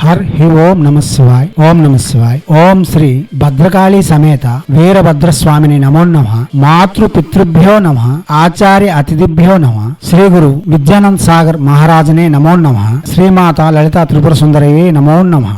Her హి ఓం నమ శివాయ్. ఓం నమ శివాయ్. ఓం శ్రీ భద్రకాళి సమేత వీరభద్రస్వామిని నమో నమః. మాతృ పితృభ్యో నమః. ఆచార్య అతిథిభ్యో నమః. శ్రీ గురు విద్యానంద్ సాగర్ మహారాజనే నమో నమః. శ్రీమాత లలితా త్రిపుర సుందరయే నమో నమః.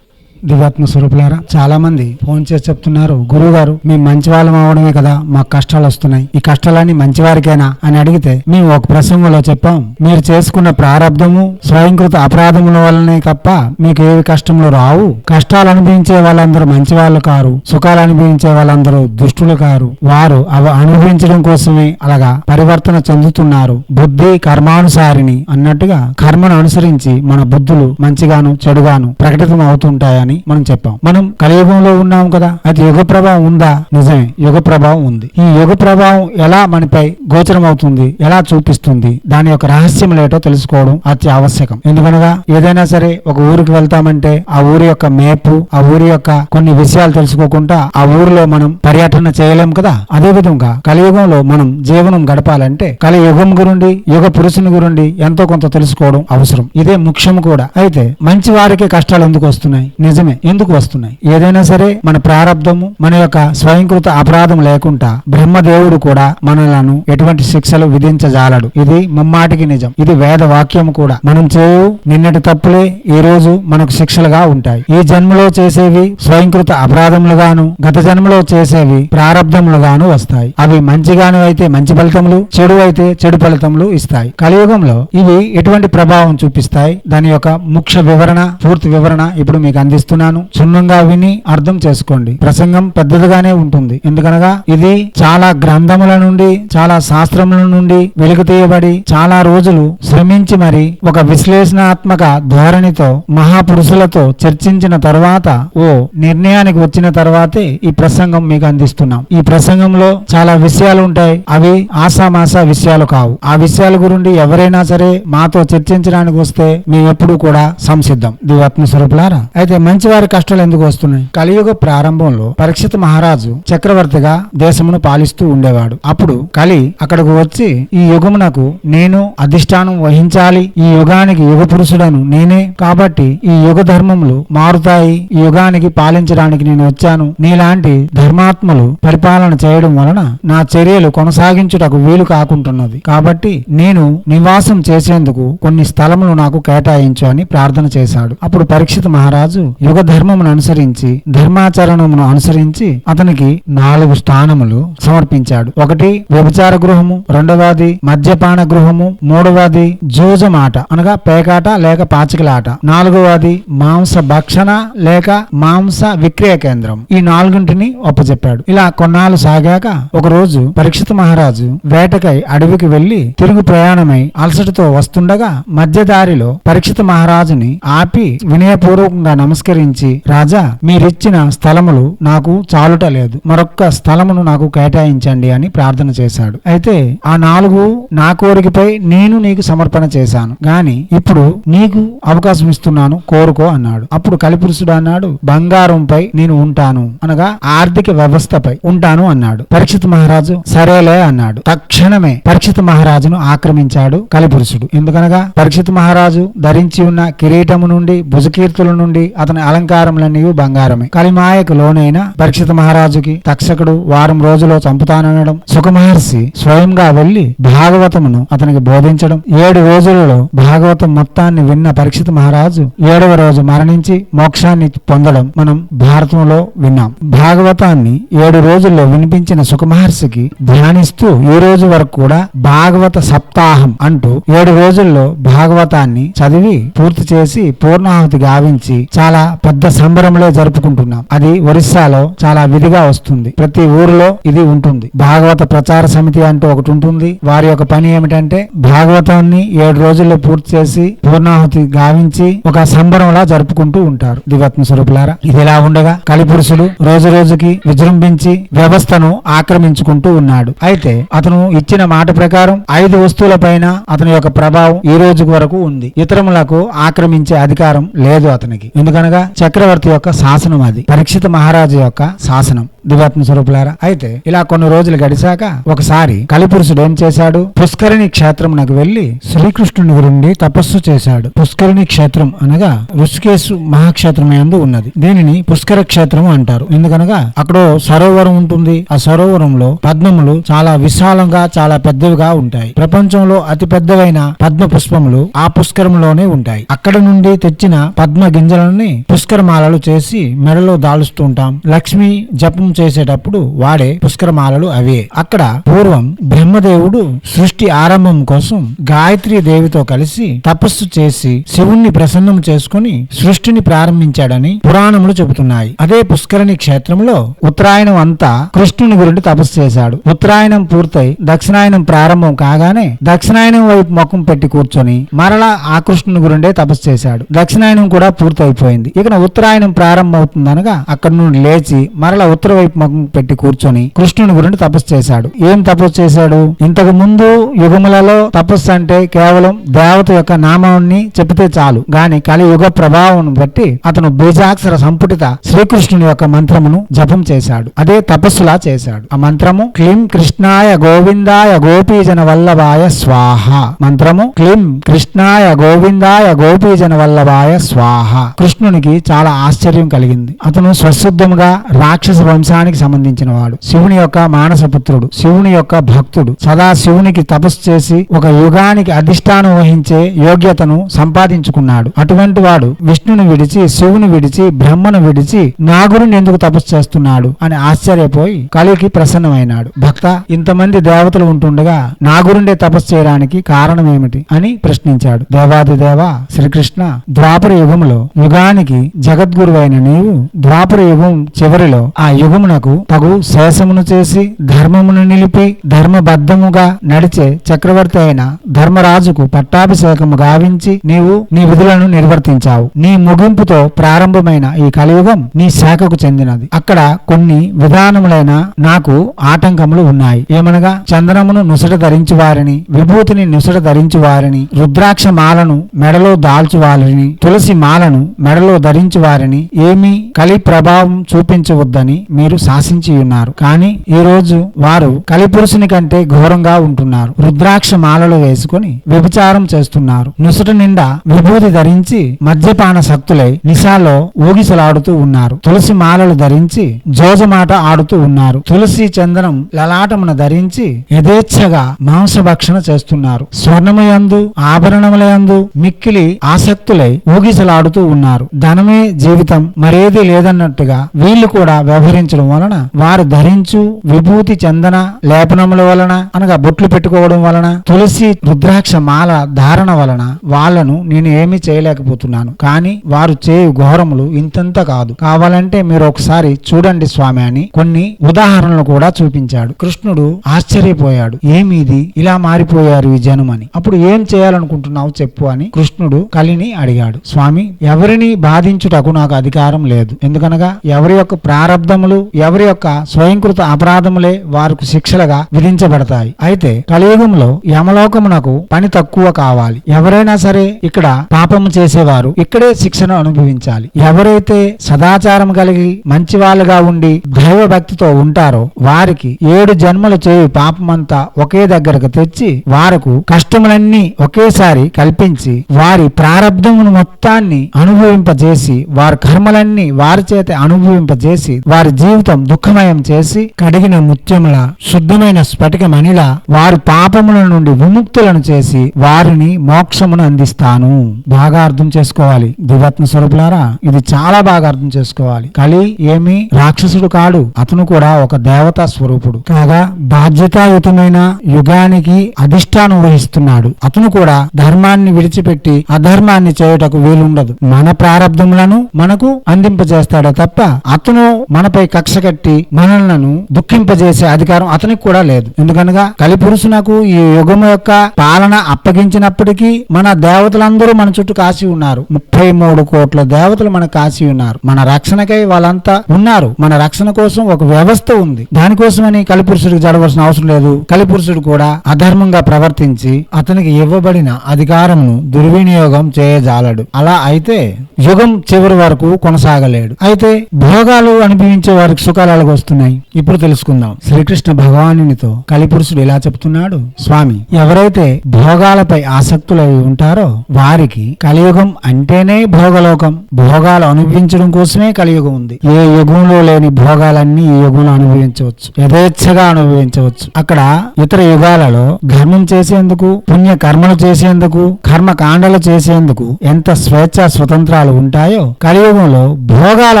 దివాత్మ స్వరూపులారా, చాలా మంది ఫోన్ చేసి చెప్తున్నారు, గురువు గారు మేము మంచి వాళ్ళం అవడమే కదా మాకు కష్టాలు వస్తున్నాయి, ఈ కష్టాలన్నీ మంచివారికేనా అని అడిగితే మేము ఒక ప్రసంగంలో చెప్పాం, మీరు చేసుకున్న ప్రారంధము స్వయంకృత అపరాధముల వల్లనే తప్ప మీకు ఏవి కష్టములు రావు. కష్టాలు అనుభవించే వాళ్ళందరూ మంచి వాళ్ళు కారు, సుఖాలు అనుభవించే వాళ్ళందరూ దుష్టులు కారు. వారు అవి అనుభవించడం కోసమే అలాగా పరివర్తన చెందుతున్నారు. బుద్ధి కర్మానుసారిని అన్నట్టుగా కర్మను అనుసరించి మన బుద్ధులు మంచిగాను చెడుగాను ప్రకటితం అవుతుంటాయని మనం చెప్పాం. మనం కలియుగంలో ఉన్నాం కదా, అది యుగ ప్రభావం ఉందా? నిజమే, యుగ ప్రభావం ఉంది. ఈ యుగ ప్రభావం ఎలా మనపై గోచరం అవుతుంది, ఎలా చూపిస్తుంది, దాని యొక్క రహస్యం లేటో తెలుసుకోవడం అతి ఆవశ్యకం. ఎందుకనగా ఏదైనా సరే ఒక ఊరికి వెళ్తామంటే ఆ ఊరి యొక్క మేపు, ఆ ఊరి యొక్క కొన్ని విషయాలు తెలుసుకోకుండా ఆ ఊరిలో మనం పర్యటన చేయలేం కదా. అదే విధంగా కలియుగంలో మనం జీవనం గడపాలంటే కలియుగం గురించి యుగ పురుషుని గురించి ఎంతో కొంత తెలుసుకోవడం అవసరం. ఇదే ముఖ్యం కూడా. అయితే మంచి వారికి కష్టాలు ఎందుకు వస్తున్నాయి? నిజమే, ఎందుకు వస్తున్నాయి? ఏదైనా సరే మన ప్రారంధము, మన యొక్క స్వయంకృత అపరాధం లేకుండా బ్రహ్మదేవుడు కూడా మనలను ఎటువంటి శిక్షలు విధించజాలడు. ఇది ముమ్మాటికి నిజం. ఇది వేద వాక్యం కూడా. మనం చేయు నిన్నటి తప్పులే ఈ రోజు మనకు శిక్షలుగా ఉంటాయి. ఈ జన్మలో చేసేవి స్వయంకృత అపరాధములుగాను, గత జన్మలో చేసేవి ప్రారంధములుగాను వస్తాయి. అవి మంచిగాను అయితే మంచి ఫలితములు, చెడు అయితే చెడు ఫలితములు ఇస్తాయి. కలియుగంలో ఇవి ఎటువంటి ప్రభావం చూపిస్తాయి, దాని యొక్క ముఖ్య వివరణ, పూర్తి వివరణ ఇప్పుడు మీకు అందిస్తున్నాను. క్షుణ్ణంగా విని అర్థం చేసుకోండి. ప్రసంగం పెద్దదిగానే ఉంటుంది. ఎందుకనగా ఇది చాలా గ్రంథముల నుండి, చాలా శాస్త్రముల నుండి వెలుగు తీయబడి చాలా రోజులు శ్రమించి మరి ఒక విశ్లేషణాత్మక ధోరణితో మహాపురుషులతో చర్చించిన తర్వాత ఓ నిర్ణయానికి వచ్చిన తర్వాతే ఈ ప్రసంగం మీకు అందిస్తున్నాం. ఈ ప్రసంగంలో చాలా విషయాలు ఉంటాయి. అవి ఆసామాస విషయాలు కావు. ఆ విషయాల గురించి ఎవరైనా సరే మాతో చర్చించడానికి వస్తే మేము ఎప్పుడు కూడా సంసిద్ధం. దివాత్మ స్వరూపులారా, అయితే మంచి వారి కష్టాలు ఎందుకు వస్తున్నాయి? కలియుగ ప్రారంభంలో పరీక్షిత మహారాజు చక్రవర్తిగా దేశమును పాలిస్తూ ఉండేవాడు. అప్పుడు కలి అక్కడకు వచ్చి, ఈ యుగమునకు నేను అధిష్టానం వహించాలి, ఈ యుగానికి యుగ పురుషుడను నేనే, కాబట్టి ఈ యుగ ధర్మములు మారుతాయి, ఈ యుగానికి పాలించడానికి నేను వచ్చాను, నీలాంటి ధర్మాత్మలు పరిపాలన చేయడం వలన నా చర్యలు కొనసాగించుటకు వీలు కాకుంటున్నది, కాబట్టి నేను నివాసం చేసేందుకు కొన్ని స్థలములు నాకు కేటాయించు అని ప్రార్థన చేశాడు. అప్పుడు పరీక్షిత మహారాజు యుగ ధర్మమును అనుసరించి, ధర్మాచరణమును అనుసరించి అతనికి 4 స్థానములు సమర్పించాడు. ఒకటి వ్యభిచార గృహము, రెండవది మద్యపాన గృహము, మూడవది జూజమాట అనగా పేకాట లేక పాచికలాట, నాలుగవది మాంస భక్షణ లేక మాంస విక్రయ కేంద్రం. ఈ 4ంటిని ఒప్పచెప్పాడు. ఇలా కొన్నాళ్ళు సాగాక ఒక రోజు పరీక్షిత మహారాజు వేటకై అడవికి వెళ్లి తిరుగు ప్రయాణమై అలసటతో వస్తుండగా మధ్యదారిలో పరీక్షిత మహారాజుని ఆపి వినయపూర్వకంగా నమస్కరించి, రాజా, మీరిచ్చిన స్థలములు నాకు చాలుట లేదు, మరొక్క స్థలమును నాకు కేటాయించండి అని ప్రార్థన చేశాడు. అయితే ఆ 4 నా కోరికపై నేను నీకు సమర్పణ చేశాను, గాని ఇప్పుడు నీకు అవకాశం ఇస్తున్నాను, కోరుకో అన్నాడు. అప్పుడు కలిపురుషుడు అన్నాడు, బంగారంపై నేను ఉంటాను అనగా ఆర్థిక వ్యవస్థపై ఉంటాను అన్నాడు. పరీక్షిత మహారాజు సరేలే అన్నాడు. తక్షణమే పరీక్షిత మహారాజును ఆక్రమించాడు కలిపురుషుడు. ఎందుకనగా పరీక్షిత మహారాజు ధరించి ఉన్న కిరీటము నుండి, భుజకీర్తుల నుండి అతని అలంకారములన్నీ బంగారమే. కలిమాయకు లోనైన పరీక్షిత మహారాజుకి తక్షకుడు వారం రోజులో చంపుతాననడం, సుఖమహర్షి స్వయంగా వెళ్లి భాగవతమును అతనికి బోధించడం, 7 రోజులలో భాగవతం మొత్తాన్ని విన్న పరీక్షిత మహారాజు 7వ రోజు మరణించి మోక్షాన్ని పొందడం మనం భారతంలో విన్నాం. భాగవతాన్ని 7 రోజుల్లో వినిపించిన సుఖమహర్షికి ధ్యానిస్తూ ఈ రోజు వరకు కూడా భాగవత సప్తాహం అంటూ 7 రోజుల్లో భాగవతాన్ని చదివి పూర్తి చేసి పూర్ణాహుతి గావించి చాలా పెద్ద సంబరంలో జరుపుకుంటున్నాం. అది ఒరిస్సాలో చాలా విధిగా వస్తుంది. ప్రతి ఊరిలో ఇది ఉంటుంది. భాగవత ప్రచార సమితి అంటూ ఒకటి ఉంటుంది. వారి యొక్క పని ఏమిటంటే భాగవతాన్ని 7 రోజుల్లో పూర్తి చేసి పూర్ణాహుతి గావించి ఒక సంబరంలా జరుపుకుంటూ ఉంటారు. దివాత్మ స్వరూపులారా, ఇదిలా ఉండగా కలిపురుషుడు రోజు రోజుకి విజృంభించి వ్యవస్థను ఆక్రమించుకుంటూ ఉన్నాడు. అయితే అతను ఇచ్చిన మాట ప్రకారం 5 వస్తువులపైన అతని యొక్క ప్రభావం ఈ రోజు వరకు ఉంది. ఇతరములకు ఆక్రమించే అధికారం లేదు అతనికి. ఎందుకనగా చక్రవర్తి యొక్క శాసనం అది, పరీక్షిత మహారాజు యొక్క శాసనం. దివాత్మ స్వరూపులారా. అయితే ఇలా కొన్ని రోజులు గడిచాక ఒకసారి కలిపురుషుడు ఏం చేశాడు, పుష్కరిణి క్షేత్రమునకు వెళ్లి శ్రీకృష్ణుని గురించి తపస్సు చేశాడు. పుష్కరిణి క్షేత్రం అనగా ఋషికేశు మహాక్షేత్రం యందు ఉన్నది. దీనిని పుష్కర క్షేత్రం అంటారు. ఎందుకనగా అక్కడ సరోవరం ఉంటుంది. ఆ సరోవరంలో పద్మములు చాలా విశాలంగా చాలా పెద్దవిగా ఉంటాయి. ప్రపంచంలో అతి పెద్దవైన పద్మ పుష్పములు ఆ పుష్కరంలోనే ఉంటాయి. అక్కడ నుండి తెచ్చిన పద్మ గింజలని పుష్కరమాలలు చేసి మెడలో దాలుస్తూ ఉంటాం. లక్ష్మి జపం చేసేటప్పుడు వాడే పుష్కరమాలలు అవే. అక్కడ పూర్వం బ్రహ్మదేవుడు సృష్టి ఆరంభం కోసం గాయత్రి దేవితో కలిసి తపస్సు చేసి శివుణ్ణి ప్రసన్నం చేసుకుని సృష్టిని ప్రారంభించాడని పురాణములు చెబుతున్నాయి. అదే పుష్కరిణి క్షేత్రంలో ఉత్తరాయణం అంతా కృష్ణుని గురించి తపస్సు చేశాడు. ఉత్తరాయణం పూర్తయి దక్షిణాయనం ప్రారంభం కాగానే దక్షిణాయనం వైపు ముఖం పెట్టి కూర్చొని మరలా ఆ కృష్ణుని గురిండే తపస్సు చేశాడు. దక్షిణాయనం కూడా పూర్తయిపోయింది. ఇక ఉత్తరాయణం ప్రారంభం అవుతుందనగా అక్కడి నుండి లేచి మరలా ఉత్తర వైపు ముఖం పెట్టి కూర్చొని కృష్ణుని గురించి తపస్సు చేశాడు. ఏం తపస్సు చేశాడు? ఇంతకు ముందు యుగములలో తపస్సు అంటే కేవలం దేవత యొక్క నామాన్ని చెబితే చాలు గాని కలియుగ ప్రభావం బట్టి అతను బీజాక్షర సంపుటిత శ్రీకృష్ణుని యొక్క మంత్రమును జపం చేశాడు. అదే తపస్సులా చేశాడు. ఆ మంత్రము క్లీం కృష్ణాయ గోవిందాయ గోపీజన వల్లభాయ స్వాహ. మంత్రము క్లీం కృష్ణాయ గోవిందాయ గోపీజన వల్లభాయ స్వాహ. కృష్ణునికి చాలా ఆశ్చర్యం కలిగింది. అతను స్వశుద్ధముగా రాక్షస వంశానికి సంబంధించిన వాడు, శివుని యొక్క మానసపుత్రుడు, శివుని యొక్క భక్తుడు, సదా శివునికి తపస్సు చేసి ఒక యుగానికి అధిష్టానం వహించే యోగ్యతను సంపాదించుకున్నాడు. అటువంటి వాడు విష్ణుని విడిచి శివుని విడిచి బ్రహ్మను విడిచి నా గురిని ఎందుకు తపస్సు చేస్తున్నాడు అని ఆశ్చర్యపోయి కలికి ప్రసన్నమైనాడు. భక్త, ఇంతమంది దేవతలు ఉంటుండగా నా గురిండే తపస్సు చేయడానికి కారణం ఏమిటి అని ప్రశ్నించాడు. దేవాదిదేవ శ్రీకృష్ణ, ద్వాపర యుగములో యుగానికి జగద్గురువైన నీవు ద్వాపర యుగం చివరిలో ఆ యుగమునకు తగు శేషమును చేసి ధర్మమును నిలిపి ధర్మబద్ధముగా నడిచే చక్రవర్తి అయిన ధర్మరాజుకు పట్టాభిషేకము గావించి నీవు నీ విధులను నిర్వర్తించావు. నీ ముగింపుతో ప్రారంభమైన ఈ కలియుగం నీ శాఖకు చెందినది. అక్కడ కొన్ని విధానములైన నాకు ఆటంకములు ఉన్నాయి. ఏమనగా చందనమును నుసట ధరించి వారిని, విభూతిని నుసట ధరించి వారిని, రుద్రాక్ష మాలను మెడలో దాల్చు వారిని, తులసి మాలను మెడలో ధరించి వారిని ఏమీ కలి ప్రభావం చూపించవద్దని మీరు శాసించి ఉన్నారు. కానీ ఈ రోజు వారు కలిపురుషుని కంటే ఘోరంగా ఉంటున్నారు. రుద్రాక్ష మాలలు వేసుకుని వ్యభిచారం చేస్తున్నారు. నుసట నిండా విభూతి ధరించి మద్యపాన శక్తులై నిశాలో ఊగిసలాడుతూ ఉన్నారు. తులసి మాలలు ధరించి జోజమాట ఆడుతూ ఉన్నారు. తులసి చందనం లలాటమున ధరించి యథేచ్ఛగా మాంసభక్షణ చేస్తున్నారు. స్వర్ణమయందు ఆభరణములయందు మిక్కిలి ఆసక్తులై ఊగిసలాడుతూ ఉన్నారు. ధనమే జీవితం, మరేది లేదన్నట్టుగా వీళ్ళు కూడా వ్యవహరించడం వలన వారు ధరించు విభూతి చందన లేపనముల వలన అనగా బొట్లు పెట్టుకోవడం వలన తులసి రుద్రాక్ష మాల ధారణ వలన వాళ్లను నేను ఏమీ చేయలేకపోతున్నాను. కానీ వారు చేయు ఘోరములు ఇంతంత కాదు. కావాలంటే మీరు ఒకసారి చూడండి స్వామి అని కొన్ని ఉదాహరణలు కూడా చూపించాడు. కృష్ణుడు ఆశ్చర్యపోయాడు. ఏమిది ఇలా మారిపోయారు ఈ జనమని. అప్పుడు ఏం చేయాలనుకుంటున్నావు చెప్పు అని కృష్ణుడు కలిని అడిగాడు. స్వామి, ఎవరిని బాధించుటకు నాకు అధికారం లేదు. ఎందుకనగా ఎవరి యొక్క ప్రారబ్ధములు ఎవరి యొక్క స్వయంకృత అపరాధములే వారికి శిక్షలుగా విధించబడతాయి. అయితే కలియుగంలో యమలోకమునకు పని తక్కువ కావాలి. ఎవరైనా సరే ఇక్కడ పాపము చేసేవారు ఇక్కడే శిక్షను అనుభవించాలి. ఎవరైతే సదాచారం కలిగి మంచి వాళ్ళుగా ఉండి దైవ భక్తితో ఉంటారో వారికి 7 జన్మలు చేయు పాపమంతా ఒకే దగ్గరకు తెచ్చి వారికి కష్టములన్నీ ఒకేసారి కల్పించి వారి ప్రారబ్ధమును మొత్తాన్ని అనుభవింపజేసి వారి కర్మలన్నీ వారి చేత అనుభవింపజేసి వారి జీవితం దుఃఖమయం చేసి కడిగిన ముత్యముల శుద్ధమైన స్ఫటిక మణిలా వారి పాపముల నుండి విముక్తులను చేసి వారిని మోక్షమును అందిస్తాను. బాగా అర్థం చేసుకోవాలి దివత్న స్వరూపులారా, ఇది చాలా బాగా అర్థం చేసుకోవాలి. కలి ఏమి రాక్షసుడు కాడు, అతను కూడా ఒక దేవతా స్వరూపుడు కాగా బాధ్యతాయుతమైన యుగానికి అధిష్టానం వహిస్తున్నాడు. అతను కూడా ధర్మాన్ని విడిచిపెట్టి అధర్మాన్ని చేయుటకు వీలుండదు. మన ప్రారబ్ధములను మనకు అందింపజేస్తాడే తప్ప అతను మనపై కక్ష కట్టి మనలను దుఃఖింపజేసే అధికారం అతనికి కూడా లేదు. ఎందుకనగా కలిపురుషునకు ఈ యుగము యొక్క పాలన అప్పగించినప్పటికీ మన దేవతలందరూ మన చుట్టూ కాసి ఉన్నారు. 33 కోట్ల దేవతలు మన కాసి ఉన్నారు. మన రక్షణకై వాళ్ళంతా ఉన్నారు. మన రక్షణ కోసం ఒక వ్యవస్థ ఉంది. దానికోసమని కలిపురుషుడికి జడవలసిన అవసరం లేదు. కలిపురుషుడు కూడా అధర్మంగా ప్రవర్తించి అతనికి ఇవ్వబడిన అధికారమును దుర్వినియోగం చేయజాలడు. అలా అయితే యుగం చివరి వరకు కొనసాగలేడు. అయితే భోగాలు అనుభవించే వారికి వారికి సుఖాలు వస్తున్నాయి. ఇప్పుడు తెలుసుకుందాం. శ్రీకృష్ణ భగవానునితో కలిపురుషుడు ఇలా చెప్తున్నాడు. స్వామి, ఎవరైతే భోగాలపై ఆసక్తులై ఉంటారో వారికి కలియుగం అంటేనే భోగలోకం. భోగాలు అనుభవించడం కోసమే కలియుగం ఉంది. ఏ యుగంలో లేని భోగాలన్నీ ఈ యుగంలో అనుభవించవచ్చు, యథేచ్ఛగా అనుభవించవచ్చు. అక్కడ ఇతర యుగాలలో ధర్మం చేసేందుకు, పుణ్య కర్మలు చేసేందుకు, కర్మ కాండలు చేసేందుకు ఎంత స్వేచ్ఛ స్వతంత్రాలు ఉంటాయో కలియుగంలో భోగాలు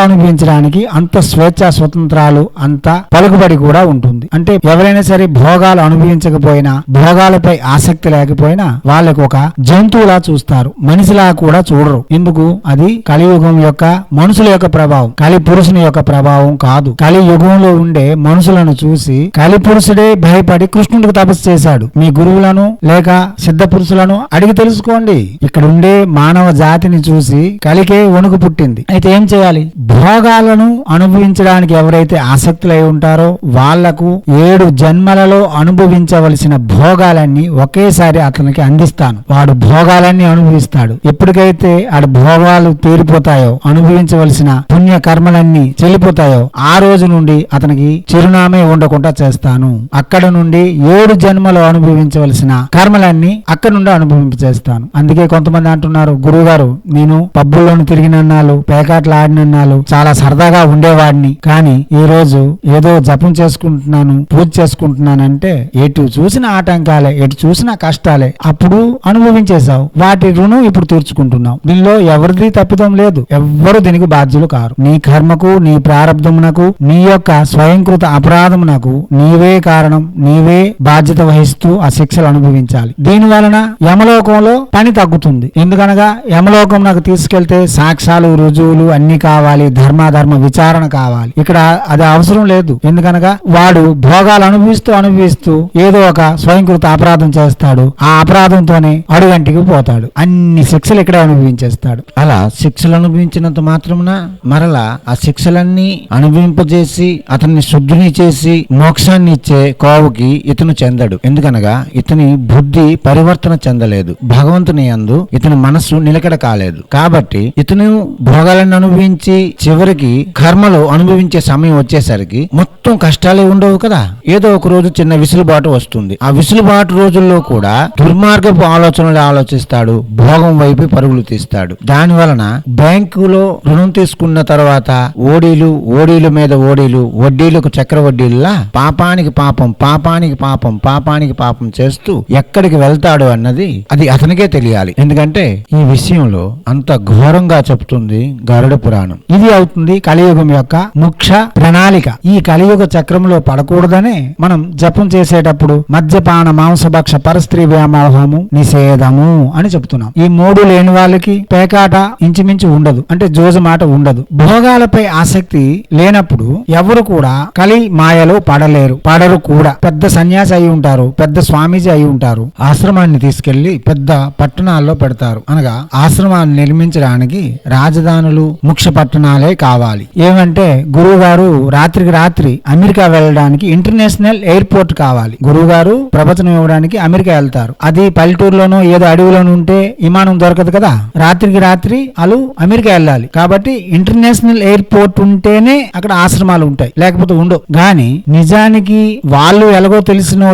అనుభవించడానికి అంత స్వేచ్ఛ స్వతంత్రాలు, అంత పలుకుబడి కూడా ఉంటుంది. అంటే ఎవరైనా సరే భోగాలు అనుభవించకపోయినా, భోగాలపై ఆసక్తి లేకపోయినా వాళ్ళకు ఒక జంతువులా చూస్తారు, మనిషిలా కూడా చూడరు. ఎందుకు? అది కలియుగం యొక్క మనుషుల యొక్క ప్రభావం, కలి పురుషుని యొక్క ప్రభావం కాదు. కలియుగంలో ఉండే మనుషులను చూసి కలి పురుషుడే భయపడి కృష్ణుడికి తపస్సు చేశాడు. మీ గురువులను లేక సిద్ధ పురుషులను అడిగి తెలుసుకోండి. ఇక్కడ ఉండే మానవ జాతిని చూసి కలికే వణుకు పుట్టింది. అయితే ఏం చేయాలి? భోగాలను అనుభవించడానికి ఎవరైతే ఆసక్తులై ఉంటారో వాళ్లకు 7 జన్మలలో అనుభవించవలసిన భోగాలన్నీ ఒకేసారి అతనికి అందిస్తాను. వాడు భోగాలన్నీ అనుభవిస్తాడు. ఎప్పటికైతే ఆడు భోగాలు తీరిపోతాయో, అనుభవించవలసిన పుణ్య కర్మలన్నీ చెల్లిపోతాయో ఆ రోజు నుండి అతనికి చిరునామే ఉండకుండా చేస్తాను. అక్కడ నుండి 7 జన్మలో అనుభవించవలసిన కర్మలన్నీ అక్కడ నుండి అనుభవింపచేస్తాను. అందుకే కొంతమంది అంటున్నారు, గురువుగారు నేను పబ్బుల్లోని తిరిగినన్నాళ్ళు, పేకాట్లు ఆడినన్నాళ్ళు చాలా సరదాగా ఉండేవాడిని, కానీ ఈ రోజు ఏదో జపం చేసుకుంటున్నాను, పూజ చేసుకుంటున్నానంటే ఎటు చూసిన ఆటంకాలే, ఎటు చూసిన కష్టాలే. అప్పుడు అనుభవించేశావు, వాటి రుణం ఇప్పుడు తీర్చుకుంటున్నావు. దీనిలో ఎవరిది తప్పిదం లేదు, ఎవ్వరు దీనికి బాధ్యులు కారు. నీ కర్మకు, నీ ప్రారంధమునకు, నీ యొక్క స్వయంకృత అపరాధమునకు నీవే కారణం, నీవే బాధ్యత వహిస్తూ ఆ శిక్షలు అనుభవించాలి. దీని వలన యమలోకంలో పని తగ్గుతుంది. ఎందుకనగా యమలోకం నాకు తీసుకెళ్తే సాక్ష్యాలు, రుజువులు అన్ని కావాలి, ధర్మాధర్మ విచారణ కావాలి. ఇక్కడ అది అవసరం లేదు. ఎందుకనగా వాడు భోగాలు అనుభవిస్తూ ఏదో ఒక స్వయంకృత అపరాధం చేస్తాడు. ఆ అపరాధంతోనే అడుగంటికి పోతాడు. అన్ని శిక్షలు ఇక్కడే అనుభవించేస్తాడు. అలా శిక్షలు అనుభవించినంత మాత్రమున మరలా ఆ శిక్షలన్నీ అనుభవింపజేసి అతన్ని శుద్ధిని చేసి మోక్షాన్ని ఇచ్చే కోవుకి ఇతను చెందడు. ఎందుకనగా ఇతని బుద్ధి పరివర్తన చెందలేదు, భగవంతుని యందు ఇతని మనస్సు నిలకడ కాలేదు. కాబట్టి ఇతను భోగాలను అనుభవించి చివరికి కర్మలు అనుభవించే సమయం వచ్చేసరికి మొత్తం కష్టాలే ఉండవు కదా. ఏదో ఒక రోజు చిన్న విసులుబాటు వస్తుంది. ఆ విసులుబాటు రోజుల్లో కూడా దుర్మార్గపు ఆలోచనలు ఆలోచిస్తాడు, భోగం వైపు పరుగులు తీస్తాడు. దాని వలన బ్యాంకులో రుణం తీసుకున్న తర్వాత ఓడీలు మీద ఓడీలు, వడ్డీలకు చక్ర వడ్డీల్లా పాపానికి పాపం, పాపానికి పాపం, పాపానికి పాపం చేస్తూ ఎక్కడికి వెళ్తాడు అన్నది అది అతనికే తెలియాలి. ఎందుకంటే ఈ విషయంలో అంత ఘోరంగా చెప్తుంది గరుడ పురాణం. ఇది అవుతుంది కలియుగం యొక్క ముఖ్య ప్రణాళిక. ఈ కలియుగ చక్రంలో పడకూడదనే మనం జపం చేసేటప్పుడు మద్యపాన, మాంసభక్ష, పరస్త్రీ వ్యామోహము నిషేధము అని చెప్తున్నాం. ఈ 3 లేని వాళ్ళకి పేకాట ఇంచుమించు ఉండదు, అంటే జోజు మాట ఉండదు. భోగాలపై ఆసక్తి లేనప్పుడు ఎవరు కూడా కలి మాయలో పడరు కూడా. పెద్ద సన్యాసి అయి ఉంటారు, పెద్ద స్వామీజీ అయి ఉంటారు, ఆశ్రమాన్ని తీసుకెళ్లి పెద్ద పట్టణాల్లో పెడతారు. అనగా ఆశ్రమాన్ని నిర్మించడానికి రాజధానులు, ముఖ్య పట్టణాలే కావాలి. ఏమంటే గురువు గారు రాత్రికి రాత్రి అమెరికా వెళ్ళడానికి ఇంటర్నేషనల్ ఎయిర్పోర్ట్ కావాలి. గురువు గారు ప్రవచనం ఇవ్వడానికి అమెరికా వెళ్తారు. అది పల్లెటూరులోనో ఏదో అడవిలోనూ ఉంటే విమానం దొరకదు కదా. రాత్రికి రాత్రి వాళ్ళు అమెరికా వెళ్ళాలి. కాబట్టి ఇంటర్నేషనల్ ఎయిర్పోర్ట్ ఉంటేనే అక్కడ ఆశ్రమాలు ఉంటాయి, లేకపోతే ఉండవు. గాని నిజానికి వాళ్ళు ఎలాగో తెలిసిన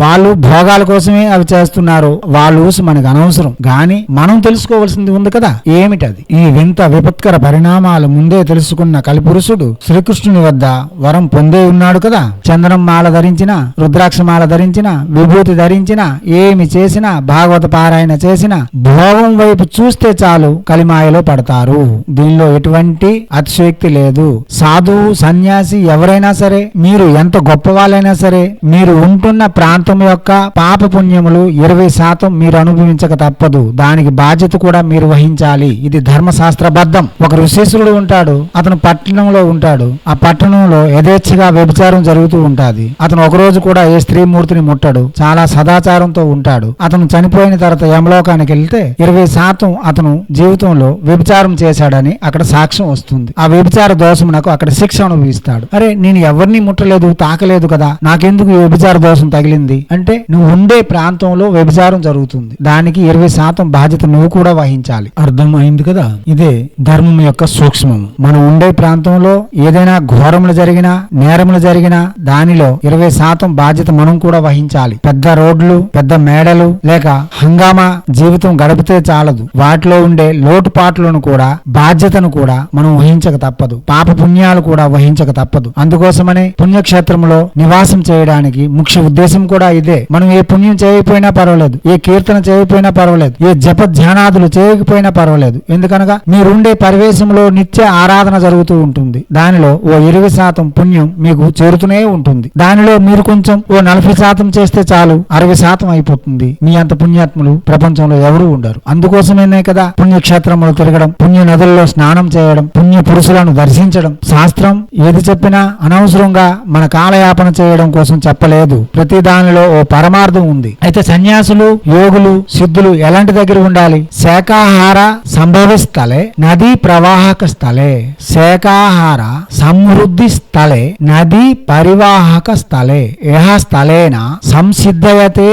వాళ్ళు భోగాల కోసమే అవి చేస్తున్నారు. వాళ్ళు మనకు అనవసరం. గాని మనం తెలుసుకోవాల్సింది ఉంది కదా, ఏమిటది? ఈ వింత విపత్కర పరిణామాలు ముందే తెలుసుకున్న కలిపురుషుడు శ్రీకృష్ణుని వద్ద వరం పొందే ఉన్నాడు కదా. చందనం మాల ధరించిన, రుద్రాక్ష మాల ధరించిన, విభూతి ధరించిన, ఏమి చేసినా, భాగవత పారాయణ చేసిన, భోగం వైపు చూస్తే చాలు కలిమాయలో పడతారు. దీనిలో ఎటువంటి అతిశయోక్తి లేదు. సాధువు, సన్యాసి ఎవరైనా సరే, మీరు ఎంత గొప్ప వాళ్ళైనా సరే, మీరు ఉంటున్న ప్రాంతం యొక్క పాప పుణ్యములు 20% మీరు అనుభవించక తప్పదు. దానికి బాధ్యత కూడా మీరు వహించాలి. ఇది ధర్మశాస్త్రబద్ధం. ఒక ఋషీశ్వరుడు ఉంటాడు, అతను పట్టణంలో ఉంటాడు. ఆ పట్టణంలో యథేచ్ఛగా వ్యభిచారం జరుగుతూ ఉంటాది. అతను ఒక రోజు కూడా ఏ స్త్రీ మూర్తిని ముట్టడు, చాలా సదాచారంతో ఉంటాడు. అతను చనిపోయిన తర్వాత యమలోకానికి వెళ్తే 20% అతను జీవితంలో వ్యభిచారం చేశాడని అక్కడ సాక్ష్యం వస్తుంది. ఆ వ్యభిచార దోషమునకు అక్కడ శిక్ష అనుభవిస్తాడు. అరే నేను ఎవరిని ముట్టలేదు, తాకలేదు కదా, నాకెందుకు ఈ వ్యభిచార దోషం తగిలింది అంటే, నువ్వు ఉండే ప్రాంతంలో వ్యభిచారం జరుగుతుంది, దానికి 20% బాధ్యత నువ్వు కూడా వహించాలి. అర్థం అయింది కదా. ఇదే ధర్మం యొక్క సూక్ష్మం. మనం ఉండే ప్రాంతంలో ఏదైనా ఏదైనా ఘోరములు జరిగినా, నేరములు జరిగినా దానిలో 20% బాధ్యత మనం కూడా వహించాలి. పెద్ద రోడ్లు, పెద్ద మేడలు లేక హంగామా జీవితం గడిపితే చాలదు. వాటిలో ఉండే లోటుపాట్లను కూడా, బాధ్యతను కూడా మనం వహించక తప్పదు. పాప పుణ్యాలు కూడా వహించక తప్పదు. అందుకోసమనే పుణ్యక్షేత్రంలో నివాసం చేయడానికి ముఖ్య ఉద్దేశం కూడా ఇదే. మనం ఏ పుణ్యం చేయకపోయినా పర్వాలేదు, ఏ కీర్తన చేయకపోయినా పర్వాలేదు, ఏ జప ధ్యానాదులు చేయకపోయినా పర్వాలేదు. ఎందుకనగా మీరుండే పరివేశంలో నిత్య ఆరాధన జరుగుతూ ఉంటుంది. దానిలో ఓ 20% పుణ్యం మీకు చేరుతూనే ఉంటుంది. దానిలో మీరు కొంచెం ఓ 40% చేస్తే చాలు, 60% అయిపోతుంది. మీ అంత పుణ్యాత్ములు ప్రపంచంలో ఎవరు ఉండరు. అందుకోసమేనే కదా పుణ్యక్షేత్రములు తిరగడం, పుణ్య నదుల్లో స్నానం చేయడం, పుణ్య పురుషులను దర్శించడం. శాస్త్రం ఏది చెప్పినా అనవసరంగా మన కాలయాపన చేయడం కోసం చెప్పలేదు. ప్రతి దానిలో ఓ పరమార్థం ఉంది. అయితే సన్యాసులు, యోగులు, సిద్ధులు ఎలాంటి దగ్గర ఉండాలి? శాకాహార సంభవ స్థలే నదీ ప్రవాహక స్థలే, శాకాహార సమృద్ధి స్థలే నదీ పరివాహక స్థలే, యహ స్థలేన సంసిద్ధయతే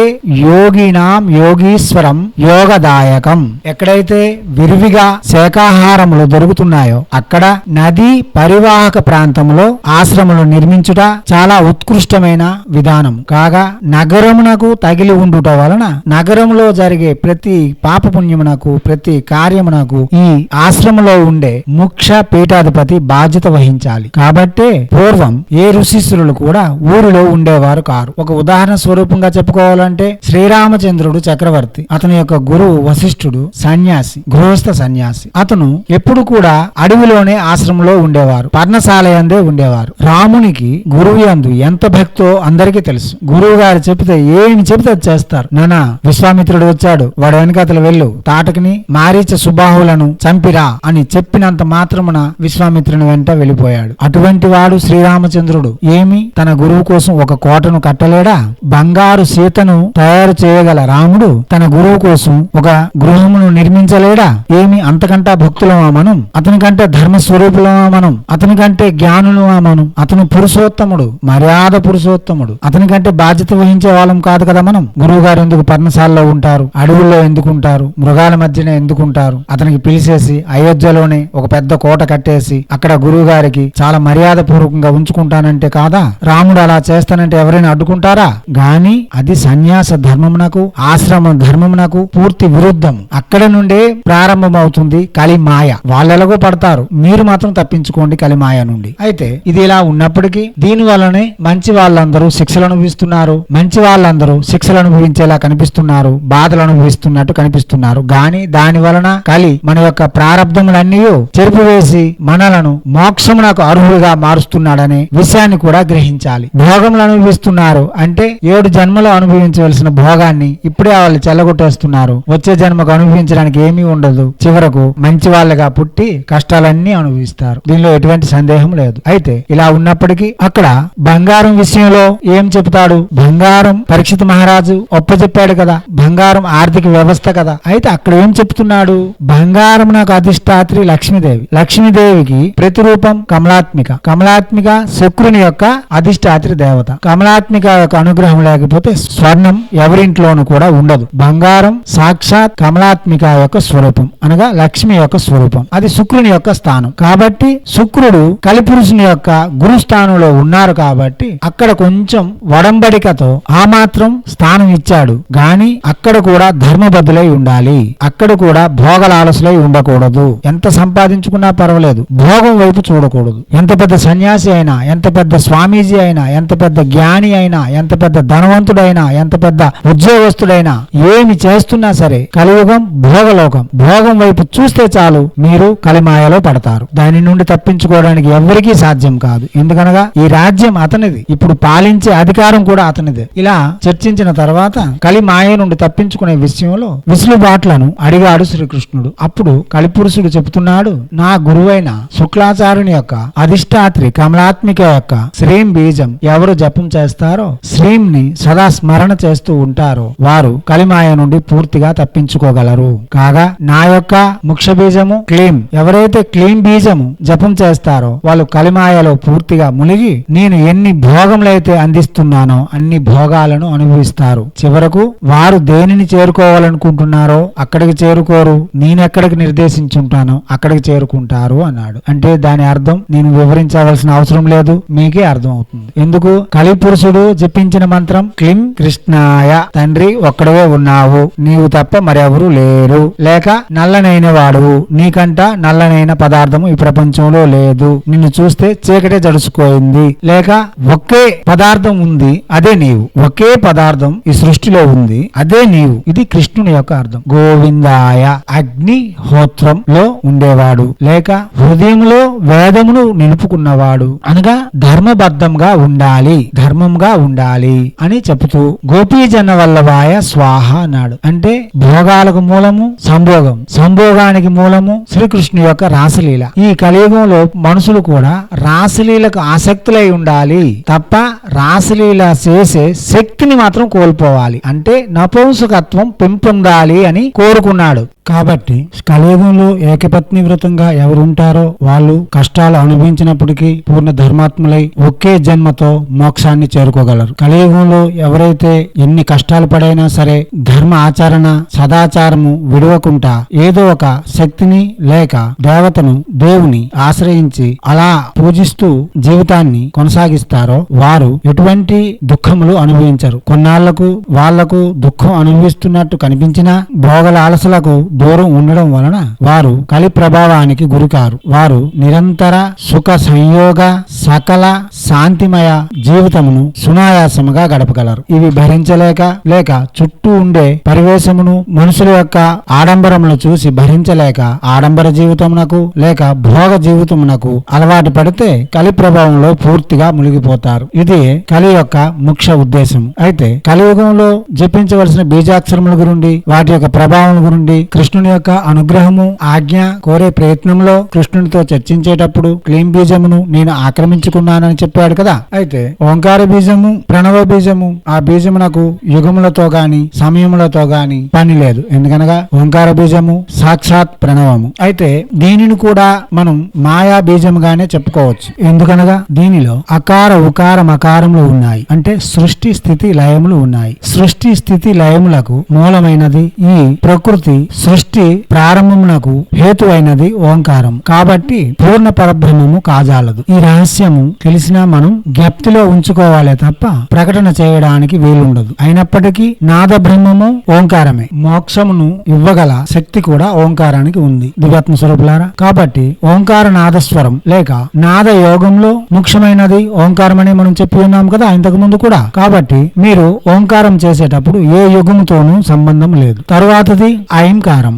యోగినాం యోగీశ్వరం యోగదాయకం. ఎక్కడైతే విరివిగా శాకాహారములు దొరుకుతున్నాయో అక్కడ నదీ పరివాహక ప్రాంతంలో ఆశ్రములు నిర్మించుట చాలా ఉత్కృష్టమైన విధానం కాగా, నగరమునకు తగిలి ఉండుట వలన నగరంలో జరిగే ప్రతి పాపపుణ్యమునకు, ప్రతి కార్యమునకు ఈ ఆశ్రమంలో ఉండే ముఖ్య పీఠాధిపతి బాధ్యత వహించాలి. కాబట్టి పూర్వం ఏ ఋషిశ్రులు కూడా ఊరిలో ఉండేవారు కారు. ఒక ఉదాహరణ స్వరూపంగా చెప్పుకోవాలంటే శ్రీరామచంద్రుడు చక్రవర్తి, అతని యొక్క గురువు వశిష్ఠుడు సన్యాసి, గృహస్థ సన్యాసి. అతను ఎప్పుడు కూడా అడవిలోనే ఆశ్రమంలో ఉండేవారు, పర్ణశాలయందే ఉండేవారు. రామునికి గురువు యందు ఎంత భక్తో అందరికీ తెలుసు. గురువు గారు చెప్తే ఏమి చెబితే అది చేస్తారు. నానా విశ్వామిత్రుడు వచ్చాడు, వాడు వెనకాతలు వెళ్ళు, తాటకిని మారీచ సుబాహులను చంపిరా అని చెప్పినంత మాత్రమున విశ్వామిత్రుని వెంట వెళ్ళిపోయాడు. అటువంటి వాడు శ్రీరామచంద్రుడు. ఏమి తన గురువు కోసం ఒక కోటను కట్టలేడా? బంగారు సీతను తయారు చేయగల రాముడు తన గురువు కోసం ఒక గృహమును నిర్మించలేడా? ఏమి అంతకంటా భక్తులమా మనం? అతనికంటే ధర్మ స్వరూపులమా మనం? అతనికంటే జ్ఞానులమా మనం? అతను పురుషోత్తముడు, మర్యాద పురుషోత్తముడు. అతనికంటే బాధ్యత వహించే వాళ్ళం కాదు కదా మనం. గురువు గారు ఎందుకు పర్ణశాలలో ఉంటారు? అడవుల్లో ఎందుకుంటారు? మృగాల మధ్యన ఎందుకుంటారు? అతనికి పిలిచేసి అయోధ్యలోనే ఒక పెద్ద కోట కట్టేసి అక్కడ గురువు గారికి చాలా మర్యాద పూర్వకంగా ఉంచుకుంటానంటే కాదా? రాముడు అలా చేస్తానంటే ఎవరైనా అడ్డుకుంటారా? గాని అది సన్యాస ధర్మమునకు, ఆశ్రమ ధర్మమునకు పూర్తి విరుద్ధం. అక్కడ నుండే ప్రారంభమవుతుంది కలిమాయ. వాళ్ళెలాగో పడతారు, మీరు మాత్రం తప్పించుకోండి కలిమాయ నుండి. అయితే ఇది ఇలా ఉన్నప్పటికీ దీని వల్లనే మంచి వాళ్ళందరూ శిక్షలు అనుభవిస్తున్నారు, మంచి వాళ్ళందరూ శిక్షలు అనుభవించేలా కనిపిస్తున్నారు, బాధలు అనుభవిస్తున్నట్టు కనిపిస్తున్నారు. గాని దాని వలన కలి మన యొక్క ప్రారంధములన్నీ చెరిపివేసి మనలను మోక్షమునకు అర్హులుగా మారుస్తున్నాడనే విషయాన్ని కూడా గ్రహించాలి. భోగములు అనుభవిస్తున్నారు అంటే 7 జన్మలు అనుభవించవలసిన భోగాన్ని ఇప్పుడే వాళ్ళు చెల్లగొట్టేస్తున్నారు. వచ్చే జన్మకు అనుభవించడానికి ఏమీ ఉండదు. చివరకు మంచి వాళ్ళగా పుట్టి కష్టాలన్నీ అనుభవిస్తారు. దీనిలో ఎటువంటి సందేహం లేదు. అయితే ఇలా ఉన్నప్పటికీ అక్కడ బంగారం విషయంలో ఏం చెబుతాడు? బంగారం పరీక్షిత్ మహారాజు ఒప్పచెప్పాడు కదా, బంగారం ఆర్థిక వ్యవస్థ కదా. అయితే అక్కడ ఏం చెప్తున్నాడు? బంగారం నాకు అధిష్టాత్రి లక్ష్మీదేవి, లక్ష్మీదేవికి ప్రతిరూపం కమలాత్మిక, కమలాత్మిక శుక్రుని యొక్క అధిష్టాత్రి దేవత. కమలాత్మిక యొక్క అనుగ్రహం లేకపోతే స్వర్ణం ఎవరింట్లోనూ కూడా ఉండదు. బంగారం సాక్షాత్ కమలాత్మిక యొక్క స్వరూపం, అనగా లక్ష్మి యొక్క స్వరూపం. అది శుక్రుని యొక్క స్థానం. కాబట్టి శుక్రుడు కలిపురుషుని యొక్క గురుస్థానంలో ఉన్నారు కాబట్టి అక్కడ కొంచెం వడంబడికతో ఆ మాత్రం స్థానం ఇచ్చాడు. గాని అక్కడ కూడా ధర్మబద్ధులై ఉండాలి. అక్కడ కూడా భోగలాలసులై ఉండకూడదు. ఎంత సంపాదించుకున్నా పర్వాలేదు, భోగం వైపు చూడకూడదు. ఎంత పెద్ద సన్యాసి అయినా, ఎంత పెద్ద స్వామీజీ అయినా, ఎంత పెద్ద జ్ఞాని అయినా, ఎంత పెద్ద ధనవంతుడైనా, ఎంత పెద్ద ఉద్యోగస్తుడైనా ఏమి చేస్తున్నా సరే కలియుగం భోగలోకం. భోగం వైపు చూస్తే చాలు మీరు కలిమాయలో పడతారు. దాని నుండి తప్పించుకోవడానికి ఎవరికీ సాధ్యం కాదు. ఎందుకనగా ఈ రాజ్యం అతనిది, ఇప్పుడు పాలించే అధికారం కూడా అతనిదే. ఇలా చర్చించిన తర్వాత కలిమాయ నుండి తప్పించుకునే విషయంలో విసులుబాట్లను అడిగాడు శ్రీకృష్ణుడు. అప్పుడు కలిపురుషుడు చెబుతున్నాడు, నా గురువైన శుక్లాచార్యుని యొక్క అధిష్టాత్రి కమలాత్మిక యొక్క శ్రీం బీజం ఎవరు జపం చేస్తారో, శ్రీం ని సదా స్మరణ చేస్తూ ఉంటారో వారు కలిమాయ నుండి పూర్తిగా తప్పించుకోగలరు. కాగా నా యొక్క ముఖ్య బీజము క్లీం, ఎవరైతే క్లీం బీజము జపం చేస్తారో వాళ్ళు కలిమాయలో పూర్తిగా మునిగి నేను ఎన్ని భోగములైతే అందిస్తున్నానో అన్ని భోగాలను అనుభవిస్తారు. చివరకు వారు దేనిని చేరుకోవాలనుకుంటున్నారో అక్కడికి చేరుకోరు, నేనెక్కడికి నిర్దేశించుంటానో అక్కడికి చేరుకుంటారు అన్నాడు. అంటే దాని అర్థం నీ నేను వివరించవలసిన అవసరం లేదు, మీకే అర్థం అవుతుంది. ఎందుకు? కలిపురుషుడు జపించిన మంత్రం క్లీం కృష్ణాయ, తండ్రి ఒక్కడవే ఉన్నావు, నీవు తప్ప మరెవరు లేరు, లేక నల్లనైన వాడువు, నీకంట నల్లనైన పదార్థము ఈ ప్రపంచంలో లేదు, నిన్ను చూస్తే చీకటే జడుచుకోయింది, లేక ఒకే పదార్థం ఉంది అదే నీవు, ఒకే పదార్థం ఈ సృష్టిలో ఉంది అదే నీవు. ఇది కృష్ణుని యొక్క అర్థం. గోవిందాయ, అగ్నిహోత్రంలో ఉండేవాడు, లేక హృదయంలో వేదమును నిలుపుకున్నవాడు, అనగా ధర్మబద్ధంగా ఉండాలి, ధర్మంగా ఉండాలి అని చెబుతూ గోపీజన వల్లభాయ స్వాహ అన్నాడు. అంటే భోగాలకు మూలము సంభోగం, సంభోగానికి మూలము శ్రీకృష్ణు యొక్క రాసలీల. ఈ కలియుగంలో మనుషులు కూడా రాసలీలకు ఆసక్తులై ఉండాలి తప్ప రాసలీల చేసే శక్తిని మాత్రం కోల్పోవాలి, అంటే నపుంసకత్వం పెంపొందాలి అని కోరుకున్నాడు. కాబట్టి కలియుగంలో ఏకపత్ని వ్రతంగా ఎవరుంటారో వాళ్ళు కష్టాలు అనుభవించినప్పటికీ పూర్ణ ధర్మాత్ములై ఒకే జన్మతో మోక్షాన్ని చేరుకోగలరు. కలియుగంలో ఎవరైతే ఎన్ని కష్టాలు పడైనా సరే ధర్మ ఆచరణ సదాచారము విడవకుండా ఏదో ఒక శక్తిని లేక దేవతను దేవుని ఆశ్రయించి అలా పూజిస్తూ జీవితాన్ని కొనసాగిస్తారో వారు ఎటువంటి దుఃఖములు అనుభవించరు. కొన్నాళ్లకు వాళ్లకు దుఃఖం అనుభవిస్తున్నట్టు కనిపించినా భోగల ఆలసలకు దూరం ఉండడం వలన వారు కలి ప్రభావానికి గురికారు. వారు నిరంతర సుఖ సంయోగ సకల శాంతిమయ జీవితమును సునాయాసముగా గడపగలరు. ఇవి భరించలేక లేక చుట్టూ ఉండే పరివేశమును మనుషుల యొక్క ఆడంబరమును చూసి భరించలేక ఆడంబర జీవితమునకు లేక భోగ జీవితమునకు అలవాటు పడితే కలి ప్రభావంలో పూర్తిగా మునిగిపోతారు. ఇది కలి యొక్క ముఖ్య ఉద్దేశం. అయితే కలియుగంలో జపించవలసిన బీజాక్షరముల గురించి వాటి యొక్క ప్రభావం గురించి కృష్ణుని యొక్క అనుగ్రహము ఆజ్ఞ కోరే ప్రయత్నంలో కృష్ణునితో చర్చించేటప్పుడు క్లీం బీజమును నేను ఆక్రమించుకున్నానని చెప్పాడు కదా. అయితే ఓంకార బీజము ప్రణవ బీజము ఆ బీజమునకు యుగములతో గాని సమయములతో గాని పని లేదు. ఎందుకనగా ఓంకార బీజము సాక్షాత్ ప్రణవము. అయితే దీనిని కూడా మనం మాయా బీజముగానే చెప్పుకోవచ్చు. ఎందుకనగా దీనిలో అకార ఉకార మకారములు ఉన్నాయి, అంటే సృష్టి స్థితి లయములు ఉన్నాయి. సృష్టి స్థితి లయములకు మూలమైనది ఈ ప్రకృతి, సృష్టి ప్రారంభమునకు హేతు అయినది ఓంకారం. కాబట్టి పూర్ణ పరబ్రహ్మము కాజాలదు. ఈ రహస్యము తెలిసినా మనం జ్ఞప్తిలో ఉంచుకోవాలే తప్ప ప్రకటన చేయడానికి వీలుండదు. అయినప్పటికీ నాద బ్రహ్మము ఓంకారమే. మోక్షమును ఇవ్వగల శక్తి కూడా ఓంకారానికి ఉంది దివ్యాత్మ స్వరూపులారా. కాబట్టి ఓంకార నాదస్వరం లేక నాద యోగంలో ముఖ్యమైనది ఓంకారమని మనం చెప్పి ఉన్నాం కదా ఇంతకు ముందు కూడా. కాబట్టి మీరు ఓంకారం చేసేటప్పుడు ఏ యుగముతోనూ సంబంధం లేదు. తరువాతది ఐంకారం.